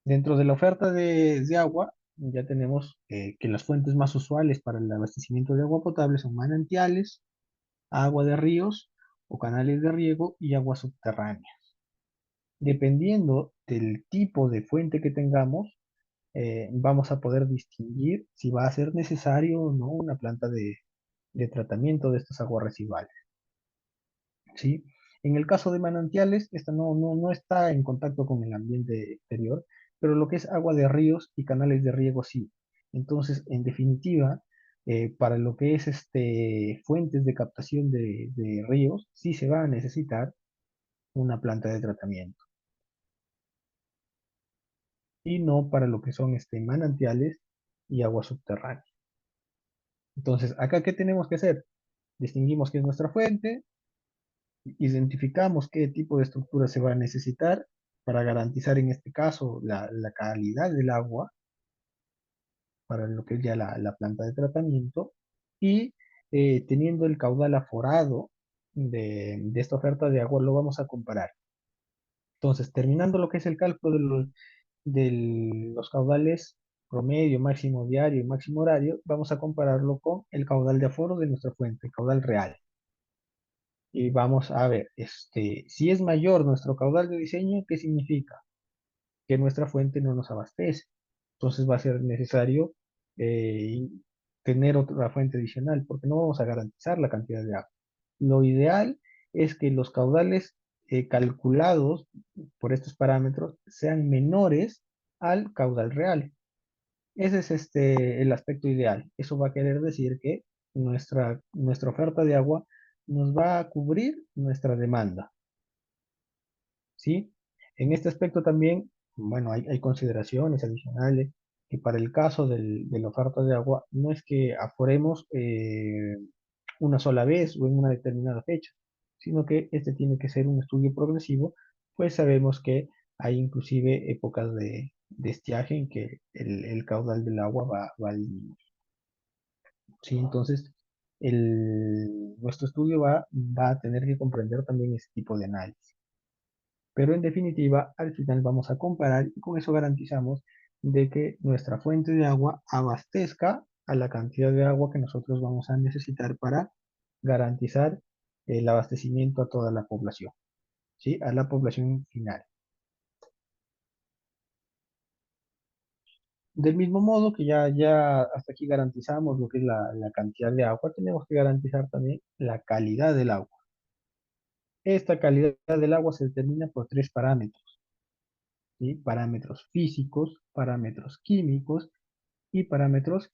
Dentro de la oferta de agua, ya tenemos que las fuentes más usuales para el abastecimiento de agua potable son manantiales, agua de ríos o canales de riego y agua subterránea. Dependiendo del tipo de fuente que tengamos, vamos a poder distinguir si va a ser necesario o no una planta de tratamiento de estas aguas residuales. ¿Sí? En el caso de manantiales, esta no está en contacto con el ambiente exterior, pero lo que es agua de ríos y canales de riego sí. Entonces, en definitiva, para lo que es fuentes de captación de ríos, sí se va a necesitar una planta de tratamiento y no para lo que son manantiales y agua subterránea. Entonces, acá, ¿qué tenemos que hacer? Distinguimos qué es nuestra fuente, identificamos qué tipo de estructura se va a necesitar para garantizar en este caso la calidad del agua para lo que es ya la planta de tratamiento y teniendo el caudal aforado de esta oferta de agua lo vamos a comparar. Entonces, terminando lo que es el cálculo de los caudales promedio, máximo diario y máximo horario, vamos a compararlo con el caudal de aforo de nuestra fuente, el caudal real. Y vamos a ver, si es mayor nuestro caudal de diseño, ¿qué significa? Que nuestra fuente no nos abastece. Entonces va a ser necesario eh, tener otra fuente adicional, porque no vamos a garantizar la cantidad de agua. Lo ideal es que los caudales calculados por estos parámetros sean menores al caudal real. Ese es el aspecto ideal. Eso va a querer decir que nuestra oferta de agua nos va a cubrir nuestra demanda, ¿sí? En este aspecto también, bueno, hay consideraciones adicionales que para el caso de la oferta de agua no es que aforemos una sola vez o en una determinada fecha, sino que este tiene que ser un estudio progresivo, pues sabemos que hay inclusive épocas de estiaje en que el caudal del agua va a disminuir. Sí, entonces nuestro estudio va a tener que comprender también ese tipo de análisis. Pero en definitiva, al final vamos a comparar y con eso garantizamos de que nuestra fuente de agua abastezca a la cantidad de agua que nosotros vamos a necesitar para garantizar el abastecimiento a toda la población, ¿sí? A la población final. Del mismo modo que ya hasta aquí garantizamos lo que es la cantidad de agua, tenemos que garantizar también la calidad del agua. Esta calidad del agua se determina por tres parámetros, ¿sí? Parámetros físicos, parámetros químicos y parámetros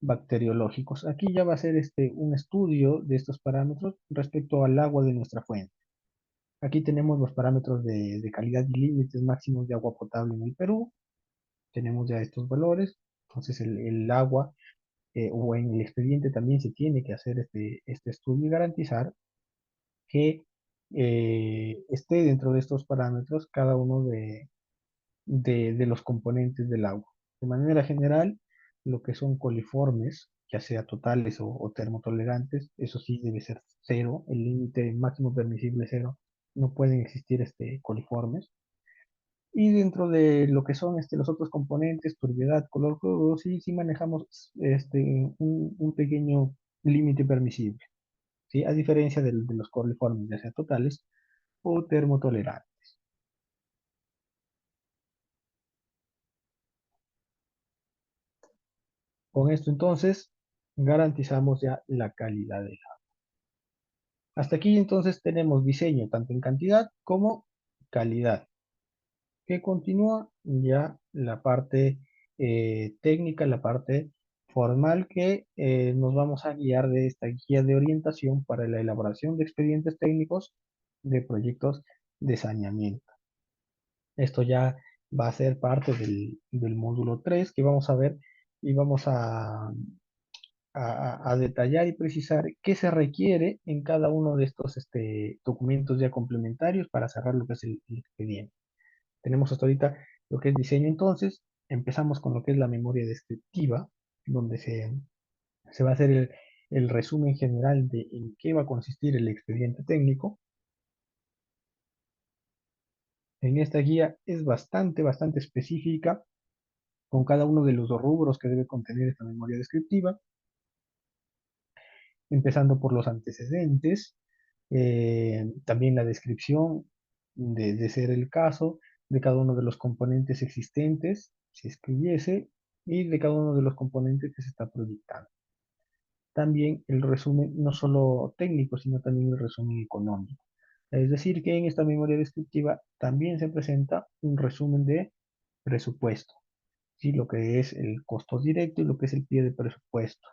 bacteriológicos. Aquí ya va a ser un estudio de estos parámetros respecto al agua de nuestra fuente. Aquí tenemos los parámetros de calidad y límites máximos de agua potable en el Perú. Tenemos ya estos valores. Entonces el agua o en el expediente también se tiene que hacer este estudio y garantizar que esté dentro de estos parámetros cada uno de los componentes del agua. De manera general, lo que son coliformes, ya sea totales o termotolerantes, eso sí debe ser cero, el límite máximo permisible es cero, no pueden existir coliformes. Y dentro de lo que son los otros componentes, turbiedad, color crudo, sí manejamos un pequeño límite permisible, ¿sí? A diferencia de los coliformes, ya sea totales o termotolerantes. Con esto entonces garantizamos ya la calidad del agua. Hasta aquí entonces tenemos diseño tanto en cantidad como calidad. Que continúa ya la parte técnica, la parte formal que nos vamos a guiar de esta guía de orientación para la elaboración de expedientes técnicos de proyectos de saneamiento. Esto ya va a ser parte del módulo 3 que vamos a ver y vamos a detallar y precisar qué se requiere en cada uno de estos documentos ya complementarios para cerrar lo que es el expediente. Tenemos hasta ahorita lo que es diseño, entonces empezamos con lo que es la memoria descriptiva, donde se va a hacer el resumen general de en qué va a consistir el expediente técnico. En esta guía es bastante específica con cada uno de los dos rubros que debe contener esta memoria descriptiva, empezando por los antecedentes, también la descripción de ser el caso, de cada uno de los componentes existentes, si es que hubiese, y de cada uno de los componentes que se está proyectando. También el resumen no solo técnico, sino también el resumen económico. Es decir, que en esta memoria descriptiva también se presenta un resumen de presupuesto, ¿sí? Lo que es el costo directo y lo que es el pie de presupuesto.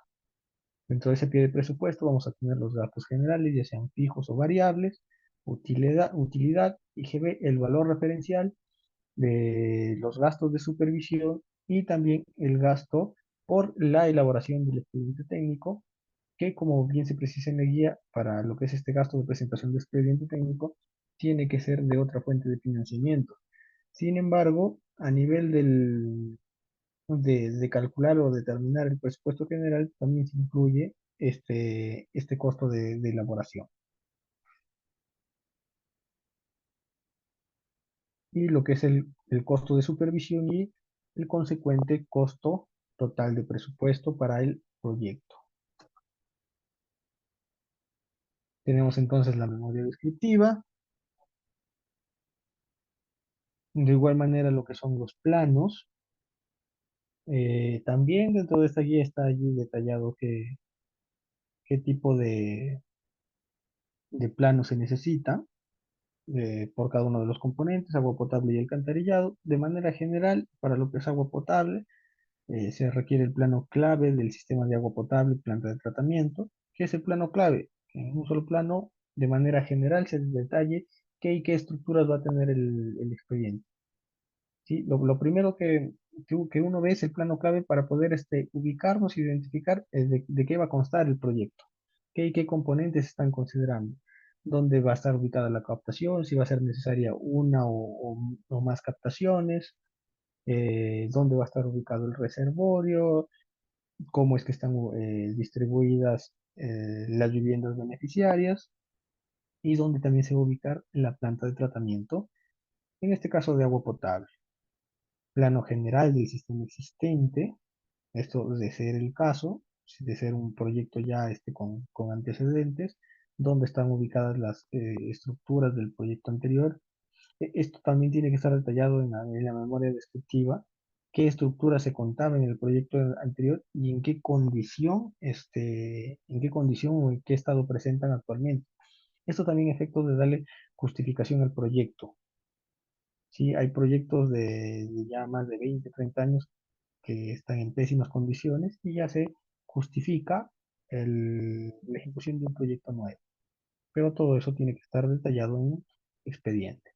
Dentro de ese pie de presupuesto vamos a tener los gastos generales, ya sean fijos o variables, utilidad, IGB, el valor referencial de los gastos de supervisión y también el gasto por la elaboración del expediente técnico, que como bien se precisa en la guía, para lo que es este gasto de presentación de expediente técnico, tiene que ser de otra fuente de financiamiento. Sin embargo, a nivel de calcular o determinar el presupuesto general, también se incluye este costo de elaboración. Y lo que es el costo de supervisión y el consecuente costo total de presupuesto para el proyecto. Tenemos entonces la memoria descriptiva, de igual manera lo que son los planos. También dentro de esta guía está allí detallado qué tipo de plano se necesita por cada uno de los componentes, agua potable y alcantarillado. De manera general, para lo que es agua potable, se requiere el plano clave del sistema de agua potable y planta de tratamiento. ¿Qué es el plano clave? En un solo plano, de manera general, se detalle qué y qué estructuras va a tener el expediente. ¿Sí? Lo primero que uno ve es el plano clave para poder ubicarnos e identificar de qué va a constar el proyecto, qué y qué componentes se están considerando, dónde va a estar ubicada la captación, si va a ser necesaria una o más captaciones, dónde va a estar ubicado el reservorio, cómo es que están distribuidas las viviendas beneficiarias y dónde también se va a ubicar la planta de tratamiento, en este caso de agua potable. Plano general del sistema existente, esto de ser el caso, de ser un proyecto ya con antecedentes, donde están ubicadas las estructuras del proyecto anterior. Esto también tiene que estar detallado en la memoria descriptiva, qué estructura se contaba en el proyecto anterior y en qué condición o en qué estado presentan actualmente. Esto también efecto de darle justificación al proyecto. Sí, hay proyectos de ya más de 20, 30 años que están en pésimas condiciones y ya se justifica la ejecución de un proyecto nuevo. Pero todo eso tiene que estar detallado en un expediente.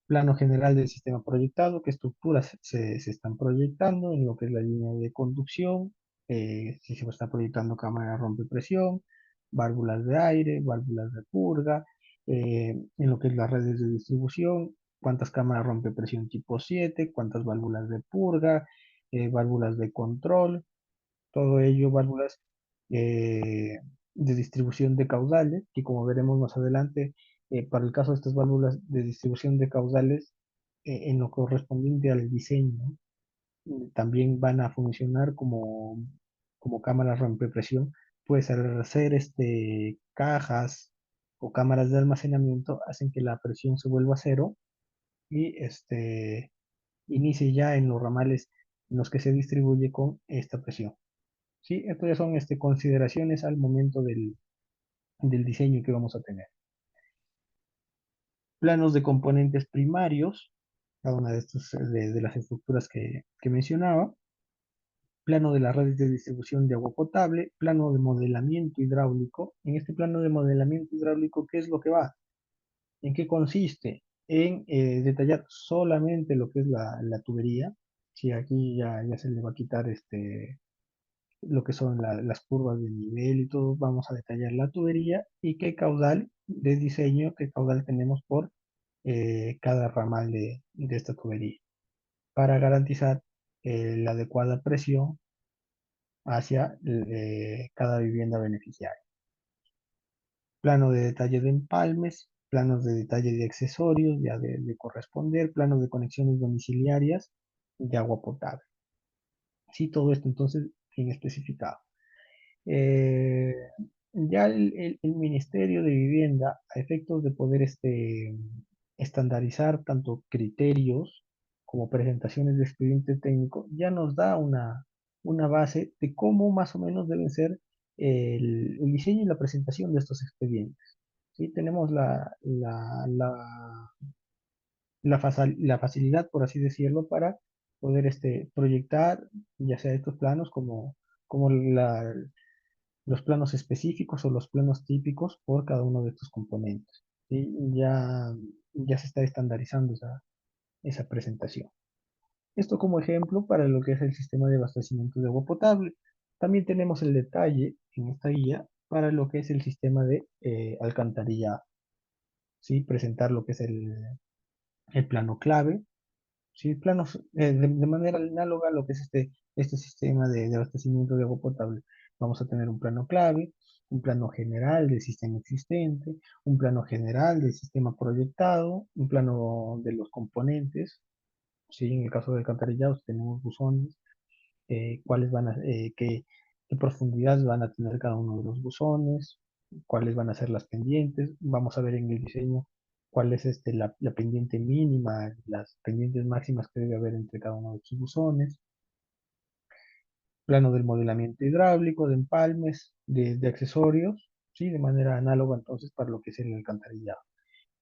Plano general del sistema proyectado, qué estructuras se están proyectando en lo que es la línea de conducción, si se está proyectando cámara rompe presión, válvulas de aire, válvulas de purga, en lo que es las redes de distribución, cuántas cámaras rompe presión tipo 7, cuántas válvulas de purga, válvulas de control, todo ello válvulas de distribución de caudales, que como veremos más adelante, para el caso de estas válvulas de distribución de caudales, en lo correspondiente al diseño, también van a funcionar como cámaras rompepresión, pues al hacer cajas o cámaras de almacenamiento hacen que la presión se vuelva a cero y inicie ya en los ramales en los que se distribuye con esta presión. Sí, estas ya son consideraciones al momento del diseño que vamos a tener. Planos de componentes primarios, cada una de las estructuras que mencionaba. Plano de las redes de distribución de agua potable. Plano de modelamiento hidráulico. En este plano de modelamiento hidráulico, ¿qué es lo que va? ¿En qué consiste? En detallar solamente lo que es la tubería. Si aquí ya se le va a quitar lo que son las curvas de nivel y todo, vamos a detallar la tubería y qué caudal de diseño, qué caudal tenemos por cada ramal de esta tubería para garantizar la adecuada presión hacia cada vivienda beneficiaria. Plano de detalle de empalmes, planos de detalle de accesorios, ya de corresponder, planos de conexiones domiciliarias de agua potable. Sí, todo esto entonces bien especificado. Eh, ya el Ministerio de Vivienda, a efectos de poder estandarizar tanto criterios como presentaciones de expediente técnico, ya nos da una base de cómo más o menos deben ser el diseño y la presentación de estos expedientes. ¿Sí? Tenemos la facilidad, por así decirlo, para poder proyectar ya sea estos planos como los planos específicos o los planos típicos por cada uno de estos componentes. ¿Sí? Ya se está estandarizando esa presentación. Esto como ejemplo para lo que es el sistema de abastecimiento de agua potable. También tenemos el detalle en esta guía para lo que es el sistema de alcantarillado. ¿Sí? Presentar lo que es el plano clave, ¿sí? Planos de manera análoga a lo que es este sistema de abastecimiento de agua potable. Vamos a tener un plano clave, un plano general del sistema existente, un plano general del sistema proyectado, un plano de los componentes. ¿Sí? En el caso del alcantarillado tenemos buzones, cuáles qué profundidad van a tener cada uno de los buzones, cuáles van a ser las pendientes. Vamos a ver en el diseño cuál es la pendiente mínima, las pendientes máximas que debe haber entre cada uno de sus buzones. Plano del modelamiento hidráulico, de empalmes, de accesorios, ¿sí? De manera análoga entonces para lo que es el alcantarillado.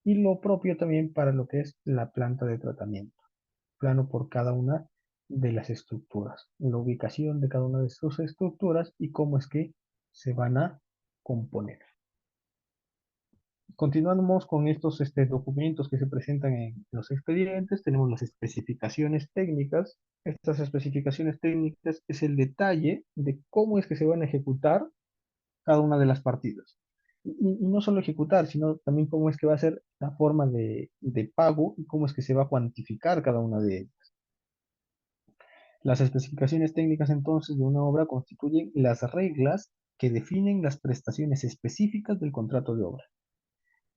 Y lo propio también para lo que es la planta de tratamiento, plano por cada una de las estructuras, la ubicación de cada una de sus estructuras y cómo es que se van a componer. Continuamos con estos documentos que se presentan en los expedientes. Tenemos las especificaciones técnicas. Estas especificaciones técnicas es el detalle de cómo es que se van a ejecutar cada una de las partidas. Y no solo ejecutar, sino también cómo es que va a ser la forma de pago y cómo es que se va a cuantificar cada una de ellas. Las especificaciones técnicas entonces de una obra constituyen las reglas que definen las prestaciones específicas del contrato de obra.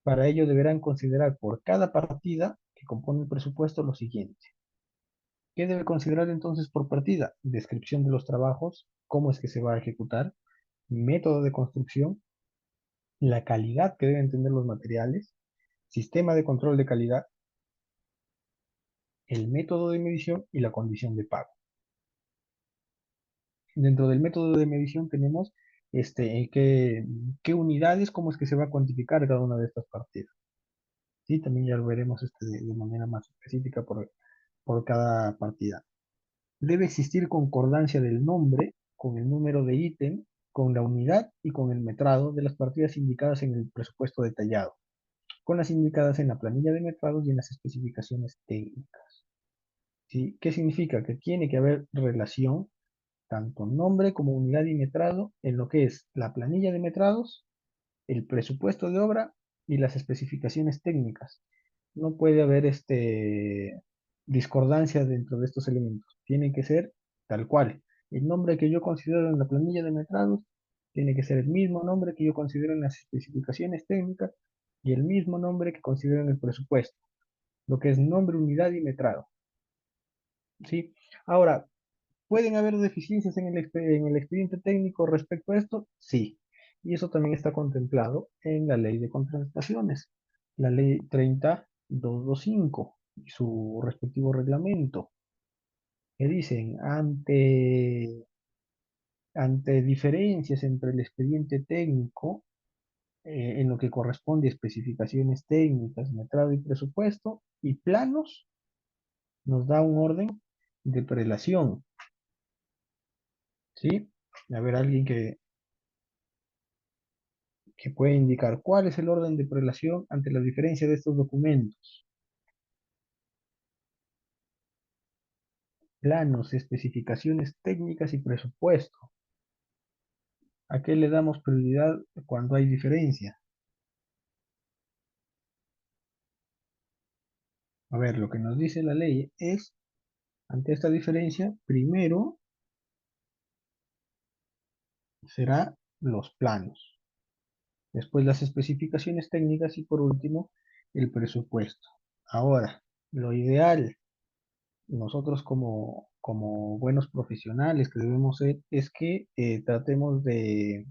Para ello deberán considerar por cada partida que compone el presupuesto lo siguiente. ¿Qué debe considerar entonces por partida? Descripción de los trabajos, cómo es que se va a ejecutar, método de construcción, la calidad que deben tener los materiales, sistema de control de calidad, el método de medición y la condición de pago. Dentro del método de medición tenemos qué unidades, cómo es que se va a cuantificar cada una de estas partidas. ¿Sí? También ya lo veremos de manera más específica por cada partida. Debe existir concordancia del nombre con el número de ítem, con la unidad y con el metrado de las partidas indicadas en el presupuesto detallado, con las indicadas en la planilla de metrados y en las especificaciones técnicas. ¿Sí? ¿Qué significa? Que tiene que haber relación tanto nombre como unidad y metrado en lo que es la planilla de metrados, el presupuesto de obra y las especificaciones técnicas. No puede haber discordancia dentro de estos elementos. Tienen que ser tal cual. El nombre que yo considero en la planilla de metrados tiene que ser el mismo nombre que yo considero en las especificaciones técnicas y el mismo nombre que considero en el presupuesto, lo que es nombre, unidad y metrado. ¿Sí? Ahora, ¿pueden haber deficiencias en el expediente técnico respecto a esto? Sí. Y eso también está contemplado en la ley de contrataciones, la ley 30225 y su respectivo reglamento, que dicen, ante diferencias entre el expediente técnico, en lo que corresponde a especificaciones técnicas, metrado y presupuesto, y planos, nos da un orden de prelación, ¿sí? A ver, alguien que puede indicar cuál es el orden de prelación ante la diferencia de estos documentos. Planos, especificaciones técnicas y presupuesto. ¿A qué le damos prioridad cuando hay diferencia? A ver, lo que nos dice la ley es, ante esta diferencia, primero será los planos, después las especificaciones técnicas y por último el presupuesto. Ahora, lo ideal, nosotros como buenos profesionales que debemos ser, es que tratemos de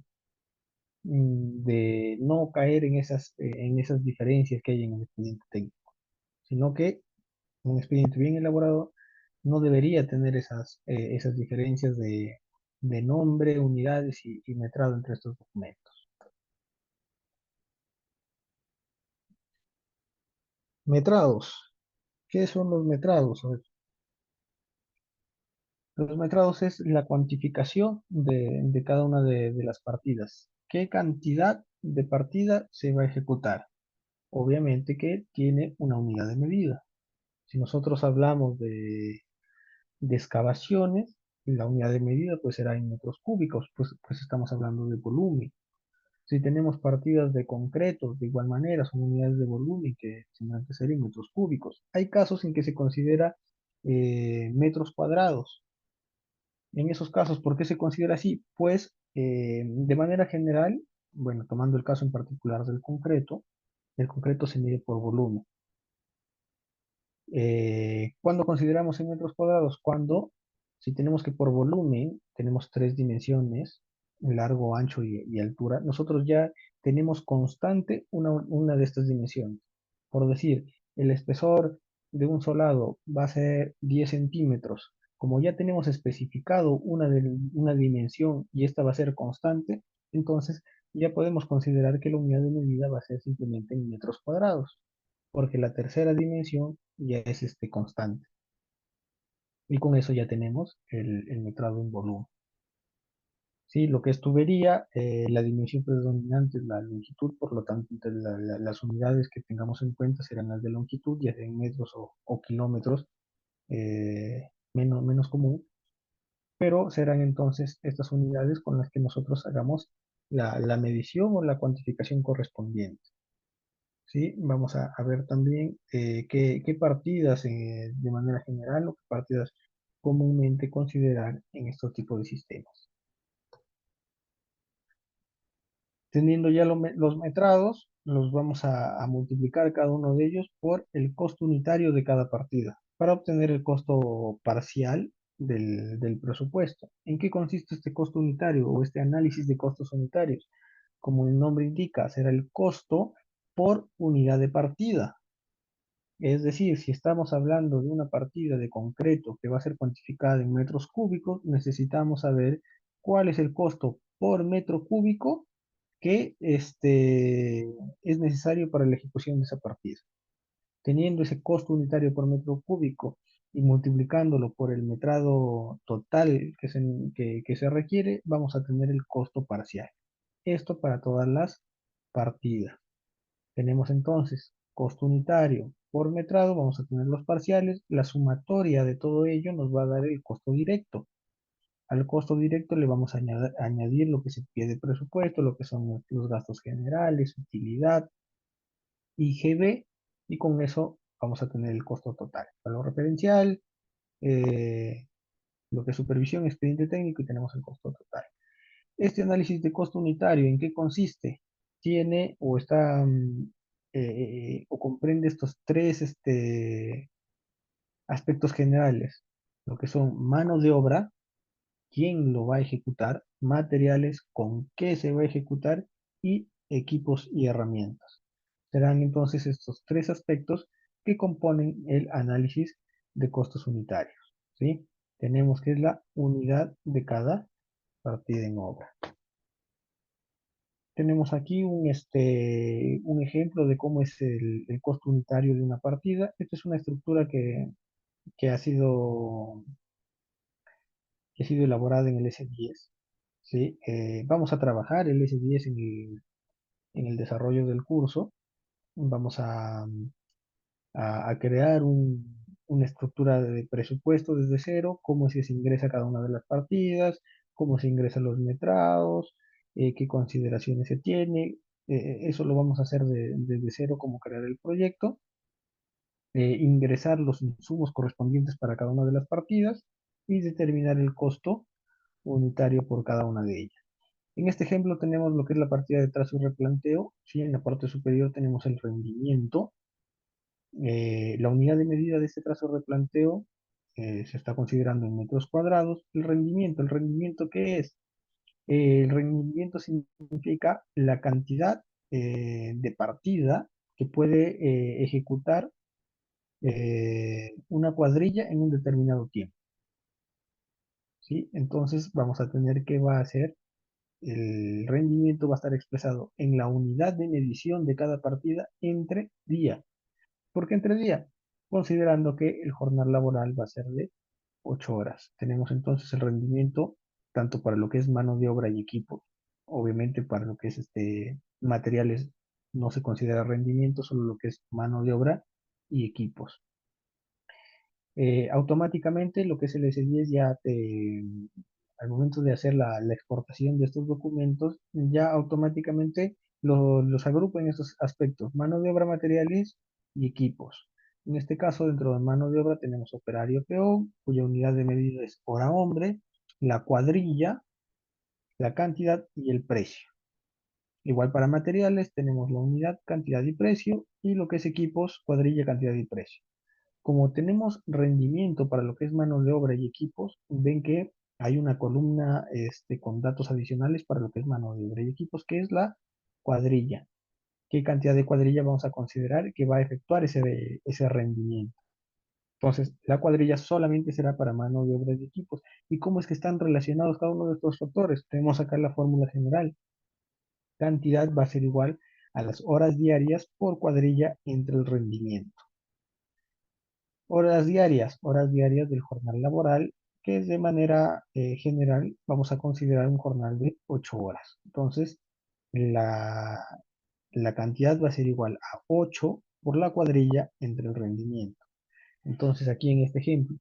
no caer en esas diferencias que hay en el expediente técnico, sino que un expediente bien elaborado no debería tener esas diferencias de nombre, unidades y metrado entre estos documentos. Metrados. ¿Qué son los metrados? A ver, los metrados es la cuantificación de cada una de las partidas. ¿Qué cantidad de partida se va a ejecutar? Obviamente que tiene una unidad de medida. Si nosotros hablamos de excavaciones, la unidad de medida pues será en metros cúbicos, pues estamos hablando de volumen. Si tenemos partidas de concreto, de igual manera, son unidades de volumen que tendrán que ser en metros cúbicos. Hay casos en que se considera metros cuadrados. En esos casos, ¿por qué se considera así? Pues de manera general, bueno, tomando el caso en particular del concreto, el concreto se mide por volumen. ¿Cuándo consideramos en metros cuadrados? Cuando, si tenemos que por volumen, tenemos tres dimensiones, largo, ancho y altura, nosotros ya tenemos constante una de estas dimensiones. Por decir, el espesor de un solado va a ser 10 centímetros. Como ya tenemos especificado una dimensión y esta va a ser constante, entonces ya podemos considerar que la unidad de medida va a ser simplemente en metros cuadrados porque la tercera dimensión ya es constante. Y con eso ya tenemos el metrado en volumen. ¿Sí? Lo que es tubería, la dimensión predominante es la longitud, por lo tanto, las unidades que tengamos en cuenta serán las de longitud, ya sea en metros o kilómetros, menos común, pero serán entonces estas unidades con las que nosotros hagamos la medición o la cuantificación correspondiente. ¿Sí? Vamos a ver también qué partidas de manera general o qué partidas comúnmente considerar en estos tipos de sistemas. Teniendo ya los metrados, los vamos a multiplicar cada uno de ellos por el costo unitario de cada partida para obtener el costo parcial del presupuesto. ¿En qué consiste este costo unitario o este análisis de costos unitarios? Como el nombre indica, será el costo por unidad de partida. Es decir, si estamos hablando de una partida de concreto que va a ser cuantificada en metros cúbicos, necesitamos saber cuál es el costo por metro cúbico que es necesario para la ejecución de esa partida. Teniendo ese costo unitario por metro cúbico y multiplicándolo por el metrado total que se requiere, vamos a tener el costo parcial. Esto para todas las partidas. Tenemos entonces costo unitario por metrado, vamos a tener los parciales, la sumatoria de todo ello nos va a dar el costo directo. Al costo directo le vamos a añadir lo que se pide de presupuesto, lo que son los gastos generales, utilidad, IGB, y con eso vamos a tener el costo total. Valor referencial, eh, lo que es supervisión, expediente técnico y tenemos el costo total. Este análisis de costo unitario, ¿en qué consiste? Tiene o está o comprende estos tres aspectos generales, lo que son mano de obra, quién lo va a ejecutar, materiales, con qué se va a ejecutar y equipos y herramientas. Serán entonces estos tres aspectos que componen el análisis de costos unitarios. ¿Sí? Tenemos que es la unidad de cada partida en obra. Tenemos aquí un ejemplo de cómo es el costo unitario de una partida. Esta es una estructura que que ha sido elaborada en el S10. ¿Sí? Vamos a trabajar el S10 en el desarrollo del curso. Vamos a crear una estructura de presupuesto desde cero, cómo es que se ingresa cada una de las partidas, cómo se ingresan los metrados, qué consideraciones se tiene. Eso lo vamos a hacer desde cero, cómo crear el proyecto. ingresar los insumos correspondientes para cada una de las partidas y determinar el costo unitario por cada una de ellas. En este ejemplo tenemos lo que es la partida de trazo y replanteo. ¿Sí? En la parte superior tenemos el rendimiento. La unidad de medida de este trazo de replanteo se está considerando en metros cuadrados. ¿El rendimiento qué es? El rendimiento significa la cantidad de partida que puede ejecutar una cuadrilla en un determinado tiempo. ¿Sí? Entonces vamos a tener que va a ser el rendimiento va a estar expresado en la unidad de medición de cada partida entre día. ¿Por qué entre día? Considerando que el jornal laboral va a ser de 8 horas. Tenemos entonces el rendimiento tanto para lo que es mano de obra y equipo. Obviamente para lo que es materiales no se considera rendimiento, solo lo que es mano de obra y equipos. Automáticamente lo que es el S10 ya al momento de hacer la exportación de estos documentos, ya automáticamente los agrupa en estos aspectos, mano de obra, materiales y equipos. En este caso, dentro de mano de obra tenemos operario peón, cuya unidad de medida es hora hombre, la cuadrilla, la cantidad y el precio. Igual para materiales tenemos la unidad, cantidad y precio, y lo que es equipos, cuadrilla, cantidad y precio. Como tenemos rendimiento para lo que es mano de obra y equipos, ven que hay una columna con datos adicionales para lo que es mano de obra y equipos, que es la cuadrilla. ¿Qué cantidad de cuadrilla vamos a considerar que va a efectuar ese rendimiento? Entonces, la cuadrilla solamente será para mano de obra y equipos. ¿Y cómo es que están relacionados cada uno de estos factores? Tenemos acá la fórmula general. Cantidad va a ser igual a las horas diarias por cuadrilla entre el rendimiento. Horas diarias del jornal laboral, que es de manera general, vamos a considerar un jornal de 8 horas. Entonces, la, la cantidad va a ser igual a 8 por la cuadrilla entre el rendimiento. Entonces, aquí en este ejemplo,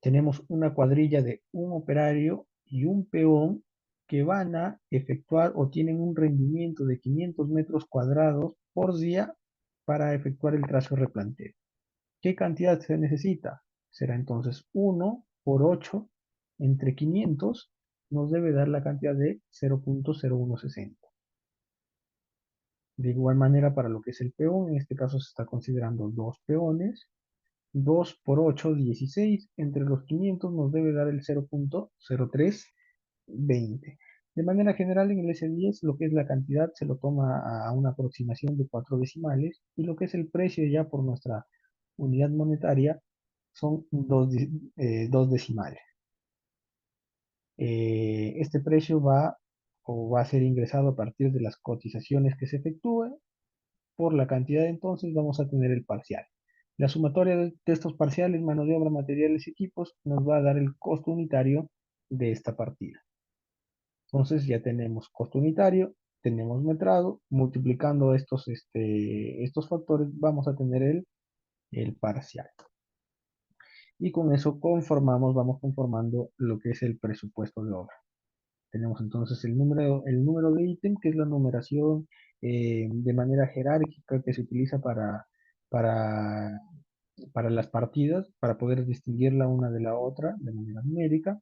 tenemos una cuadrilla de un operario y un peón que van a efectuar o tienen un rendimiento de 500 metros cuadrados por día para efectuar el trazo de replanteo. ¿Qué cantidad se necesita? Será entonces 1 por 8 entre 500 nos debe dar la cantidad de 0.0160. De igual manera para lo que es el peón, en este caso se está considerando dos peones. 2 por 8, 16. Entre los 500 nos debe dar el 0.0320. De manera general en el S10 lo que es la cantidad se lo toma a una aproximación de 4 decimales y lo que es el precio ya por nuestra unidad monetaria son dos decimales. Este precio va a ser ingresado a partir de las cotizaciones que se efectúen. Por la cantidad entonces vamos a tener el parcial. La sumatoria de estos parciales, mano de obra, materiales y equipos, nos va a dar el costo unitario de esta partida. Entonces ya tenemos costo unitario, tenemos metrado, multiplicando estos factores vamos a tener el parcial. Y con eso vamos conformando lo que es el presupuesto de obra. Tenemos entonces el número de ítem, que es la numeración de manera jerárquica que se utiliza para, para las partidas, para poder distinguirla una de la otra de manera numérica.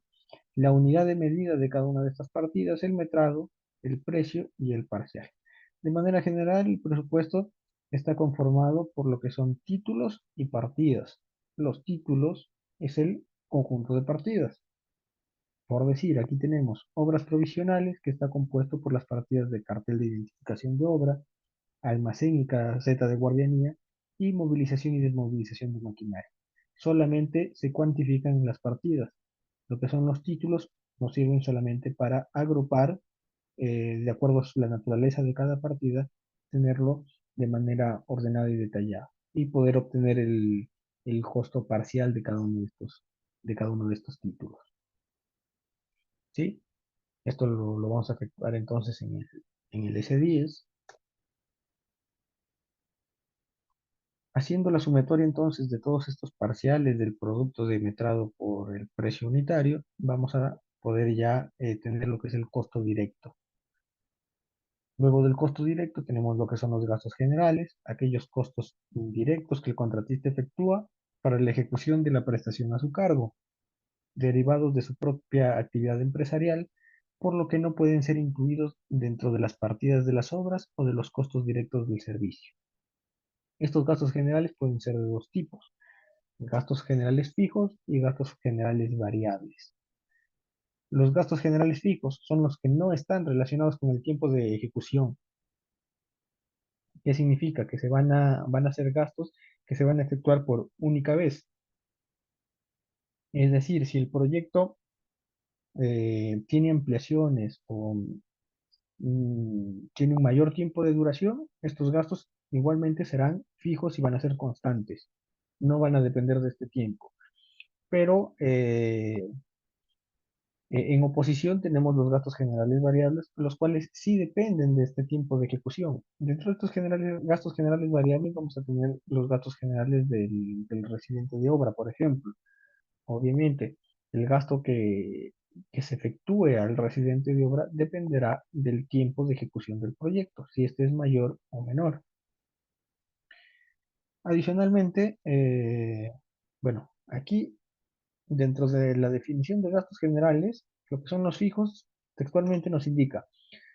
La unidad de medida de cada una de estas partidas, el metrado, el precio y el parcial. De manera general, el presupuesto está conformado por lo que son títulos y partidas. Los títulos es el conjunto de partidas. Por decir, aquí tenemos obras provisionales, que está compuesto por las partidas de cartel de identificación de obra, almacén y caseta de guardianía, y movilización y desmovilización de maquinaria. Solamente se cuantifican las partidas. Lo que son los títulos nos sirven solamente para agrupar, de acuerdo a la naturaleza de cada partida, tenerlo de manera ordenada y detallada, y poder obtener el costo parcial de cada uno de estos títulos. ¿Sí? Esto lo vamos a efectuar entonces en el S10. Haciendo la sumatoria entonces de todos estos parciales del producto de metrado por el precio unitario, vamos a poder ya tener lo que es el costo directo. Luego del costo directo tenemos lo que son los gastos generales, aquellos costos indirectos que el contratista efectúa para la ejecución de la prestación a su cargo, derivados de su propia actividad empresarial, por lo que no pueden ser incluidos dentro de las partidas de las obras o de los costos directos del servicio. Estos gastos generales pueden ser de dos tipos: gastos generales fijos y gastos generales variables. Los gastos generales fijos son los que no están relacionados con el tiempo de ejecución. ¿Qué significa? Que van a ser gastos que se van a efectuar por única vez. Es decir, si el proyecto tiene ampliaciones o tiene un mayor tiempo de duración, estos gastos igualmente serán fijos y van a ser constantes. No van a depender de este tiempo. Pero en oposición tenemos los gastos generales variables, los cuales sí dependen de este tiempo de ejecución. Dentro de estos gastos generales variables vamos a tener los gastos generales del residente de obra, por ejemplo. Obviamente, el gasto que se efectúe al residente de obra dependerá del tiempo de ejecución del proyecto, si este es mayor o menor. Adicionalmente, bueno, aquí dentro de la definición de gastos generales, lo que son los fijos, textualmente nos indica,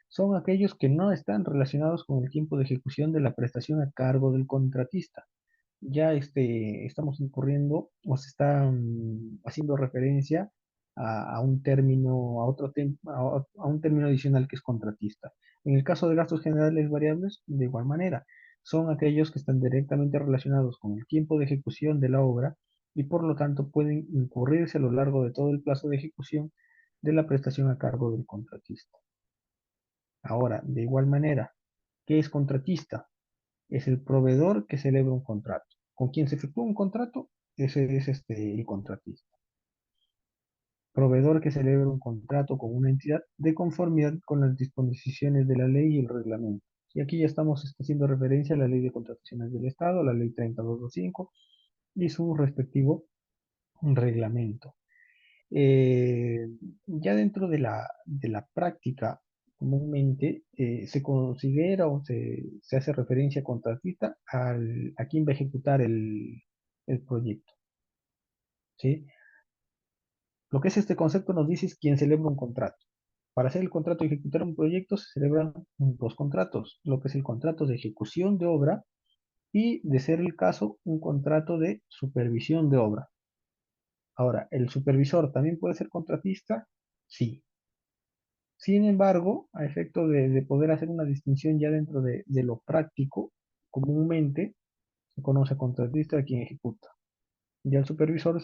son aquellos que no están relacionados con el tiempo de ejecución de la prestación a cargo del contratista. Ya estamos incurriendo o se está haciendo referencia a un término, a un término adicional que es contratista. En el caso de gastos generales variables, de igual manera, son aquellos que están directamente relacionados con el tiempo de ejecución de la obra y por lo tanto pueden incurrirse a lo largo de todo el plazo de ejecución de la prestación a cargo del contratista. Ahora, de igual manera, ¿qué es contratista? Es el proveedor que celebra un contrato. Con quien se efectúa un contrato, ese es el contratista. Proveedor que celebra un contrato con una entidad de conformidad con las disposiciones de la ley y el reglamento. Y aquí ya estamos haciendo referencia a la Ley de Contrataciones del Estado, la Ley 30225 y su respectivo reglamento. Ya dentro de la práctica, comúnmente se considera o se hace referencia a contratista a quien va a ejecutar el proyecto, ¿sí? Lo que es este concepto nos dice es quien celebra un contrato. Para hacer el contrato y ejecutar un proyecto se celebran dos contratos, lo que es el contrato de ejecución de obra y, de ser el caso, un contrato de supervisión de obra. Ahora, ¿el supervisor también puede ser contratista? Sí. Sin embargo, a efecto de poder hacer una distinción ya dentro de lo práctico, comúnmente se conoce contratista a quien ejecuta. Ya el supervisor,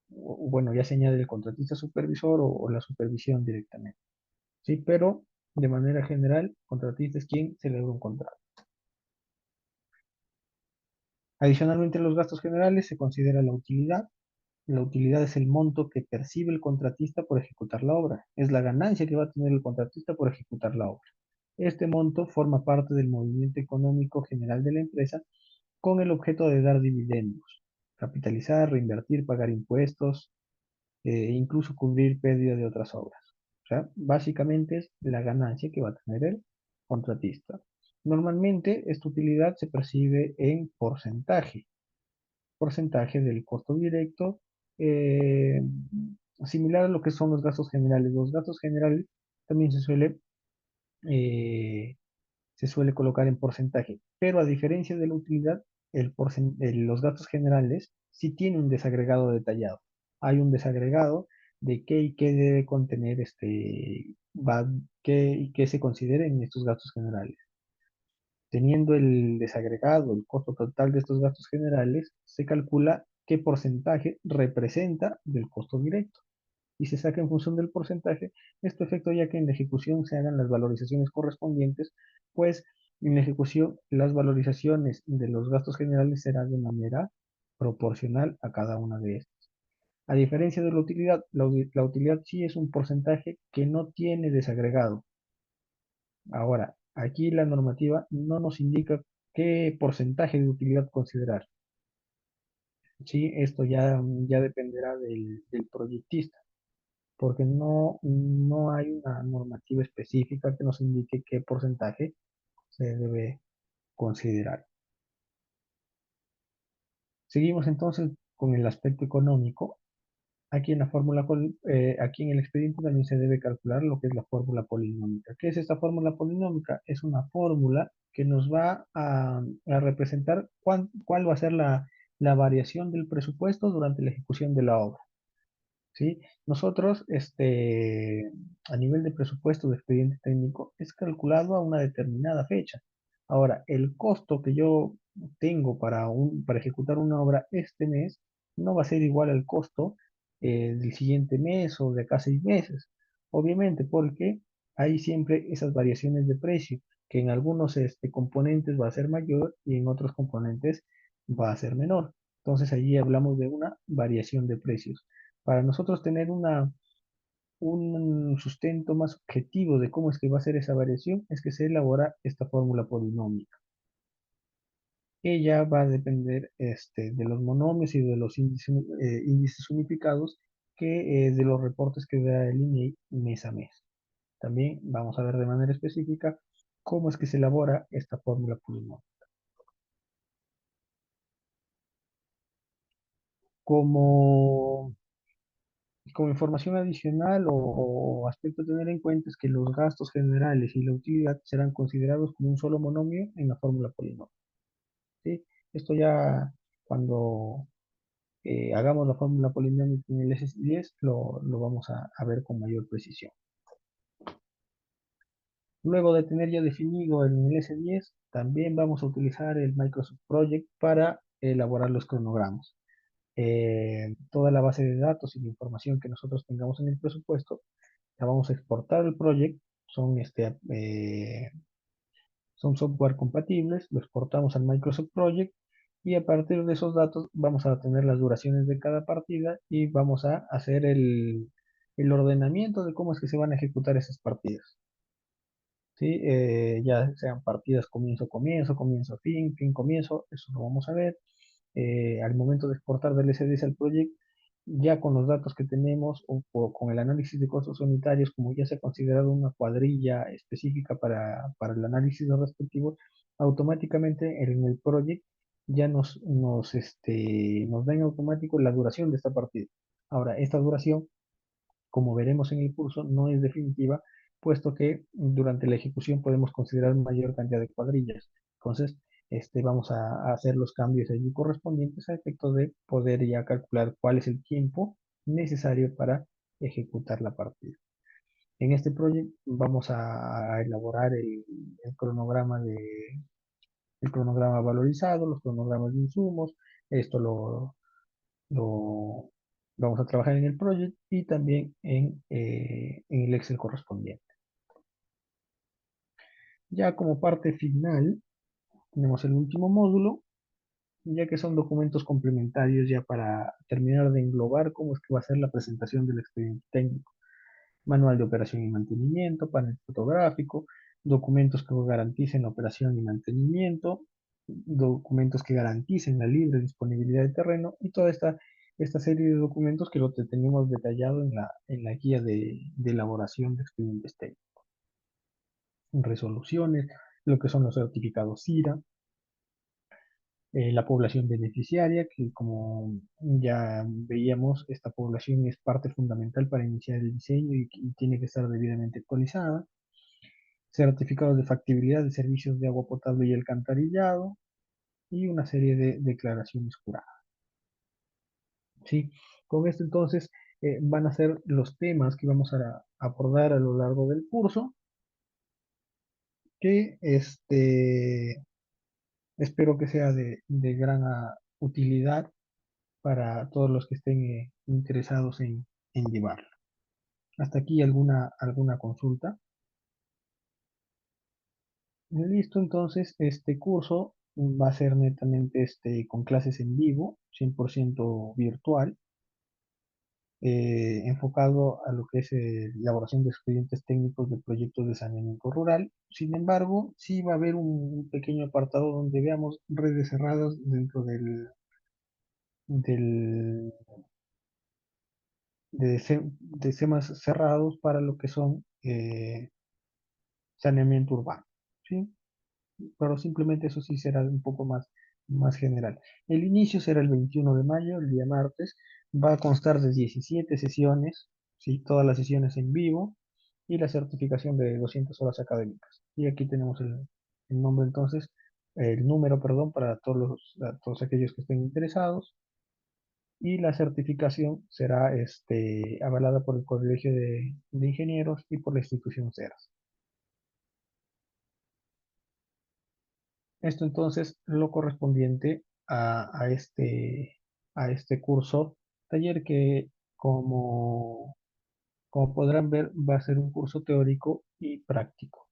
bueno, ya se añade el contratista supervisor o la supervisión directamente. Sí, pero de manera general, contratista es quien celebra un contrato. Adicionalmente, en los gastos generales se considera la utilidad. La utilidad es el monto que percibe el contratista por ejecutar la obra. Es la ganancia que va a tener el contratista por ejecutar la obra. Este monto forma parte del movimiento económico general de la empresa con el objeto de dar dividendos, capitalizar, reinvertir, pagar impuestos, incluso cubrir pérdida de otras obras. O sea, básicamente es la ganancia que va a tener el contratista. Normalmente esta utilidad se percibe en porcentaje del costo directo, eh, similar a lo que son los gastos generales. Los gastos generales también eh, se suele colocar en porcentaje, pero a diferencia de la utilidad, los gastos generales sí tienen un desagregado detallado. Hay un desagregado de qué y qué debe contener qué y qué se considera en estos gastos generales. Teniendo el desagregado, el costo total de estos gastos generales, se calcula qué porcentaje representa del costo directo y se saca en función del porcentaje. Esto efecto ya que en la ejecución se hagan las valorizaciones correspondientes, pues en la ejecución las valorizaciones de los gastos generales serán de manera proporcional a cada una de estas. A diferencia de la utilidad, la utilidad sí es un porcentaje que no tiene desagregado. Ahora, aquí la normativa no nos indica qué porcentaje de utilidad considerar. Sí, esto ya dependerá del proyectista. porque no hay una normativa específica que nos indique qué porcentaje se debe considerar. Seguimos entonces con el aspecto económico. Aquí en la aquí en el expediente también se debe calcular lo que es la fórmula polinómica. ¿Qué es esta fórmula polinómica? Es una fórmula que nos va a representar cuál va a ser la variación del presupuesto durante la ejecución de la obra. ¿Sí? Nosotros, a nivel de presupuesto de expediente técnico, es calculado a una determinada fecha. Ahora, el costo que yo tengo para ejecutar una obra este mes no va a ser igual al costo del siguiente mes o de acá 6 meses. Obviamente, porque hay siempre esas variaciones de precio, que en algunos componentes va a ser mayor y en otros componentes va a ser menor. Entonces, allí hablamos de una variación de precios. Para nosotros tener un sustento más objetivo de cómo es que va a ser esa variación, es que se elabora esta fórmula polinómica. Ella va a depender de los monomios y de los índices unificados de los reportes que da el INEI mes a mes. También vamos a ver de manera específica cómo es que se elabora esta fórmula polinómica. Como Como información adicional o aspecto a tener en cuenta es que los gastos generales y la utilidad serán considerados como un solo monomio en la fórmula polinómica. ¿Sí? Esto ya cuando hagamos la fórmula polinómica en el S10 lo vamos a ver con mayor precisión. Luego de tener ya definido en el S10, también vamos a utilizar el Microsoft Project para elaborar los cronogramas. Toda la base de datos y la información que nosotros tengamos en el presupuesto la vamos a exportar el project, son, son software compatibles, lo exportamos al Microsoft Project y a partir de esos datos vamos a tener las duraciones de cada partida y vamos a hacer el ordenamiento de cómo es que se van a ejecutar esas partidas. ¿Sí? Ya sean partidas comienzo, comienzo, comienzo, fin, fin, comienzo, eso lo vamos a ver. Al momento de exportar del SDS al proyecto, ya con los datos que tenemos o con el análisis de costos unitarios, como ya se ha considerado una cuadrilla específica para el análisis de los respectivos, automáticamente en el project ya nos da en automático la duración de esta partida. Ahora, esta duración como veremos en el curso, no es definitiva, puesto que durante la ejecución podemos considerar mayor cantidad de cuadrillas. Entonces, vamos a hacer los cambios allí correspondientes a efecto de poder ya calcular cuál es el tiempo necesario para ejecutar la partida. En este proyecto vamos a elaborar el cronograma el cronograma valorizado, los cronogramas de insumos, esto lo vamos a trabajar en el project y también en el Excel correspondiente. Ya como parte final, tenemos el último módulo, ya que son documentos complementarios ya para terminar de englobar cómo es que va a ser la presentación del expediente técnico. Manual de operación y mantenimiento, panel fotográfico, documentos que garanticen la operación y mantenimiento, documentos que garanticen la libre disponibilidad de terreno y toda esta serie de documentos que lo tenemos detallado en la guía de elaboración de expedientes técnicos. Resoluciones, lo que son los certificados CIRA, la población beneficiaria, que como ya veíamos, esta población es parte fundamental para iniciar el diseño y tiene que estar debidamente actualizada. Certificados de factibilidad de servicios de agua potable y alcantarillado y una serie de declaraciones juradas. ¿Sí? Con esto entonces van a ser los temas que vamos a abordar a lo largo del curso, que espero que sea de gran utilidad para todos los que estén interesados en llevarlo. Hasta aquí alguna consulta. Listo, entonces este curso va a ser netamente con clases en vivo, 100% virtual, enfocado a lo que es la elaboración de expedientes técnicos de proyectos de saneamiento rural. Sin embargo, sí va a haber un pequeño apartado donde veamos redes cerradas dentro del, de sistemas cerrados para lo que son saneamiento urbano, ¿sí? Pero simplemente eso sí será un poco más general. El inicio será el 21 de mayo, el día martes. Va a constar de 17 sesiones, ¿sí? Todas las sesiones en vivo y la certificación de 200 horas académicas. Y aquí tenemos el nombre entonces, el número, perdón, para a todos aquellos que estén interesados. Y la certificación será avalada por el Colegio de Ingenieros y por la institución CERAS. Esto entonces lo correspondiente a este curso taller que como podrán ver va a ser un curso teórico y práctico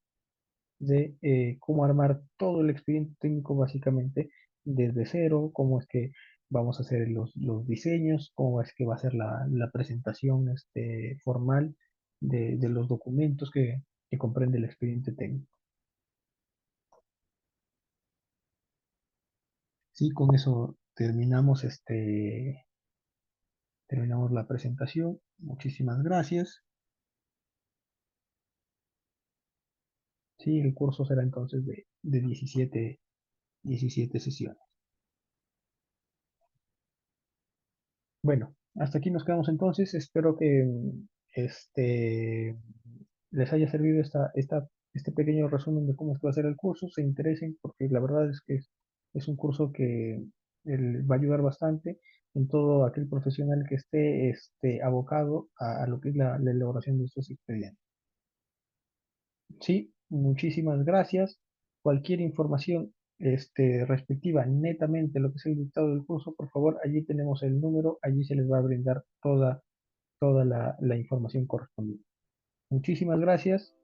de cómo armar todo el expediente técnico básicamente desde cero, cómo es que vamos a hacer los diseños, cómo es que va a ser la presentación formal de los documentos que comprende el expediente técnico. Sí, con eso terminamos la presentación. Muchísimas gracias. Sí, el curso será entonces de 17 sesiones. Bueno, hasta aquí nos quedamos entonces. Espero que les haya servido este pequeño resumen de cómo es que va a ser el curso. Se interesen porque la verdad es que es un curso que va a ayudar bastante en todo aquel profesional que esté abocado a lo que es la elaboración de estos expedientes. Sí, muchísimas gracias. Cualquier información respectiva netamente a lo que es el dictado del curso, por favor, allí tenemos el número, allí se les va a brindar toda la información correspondiente. Muchísimas gracias.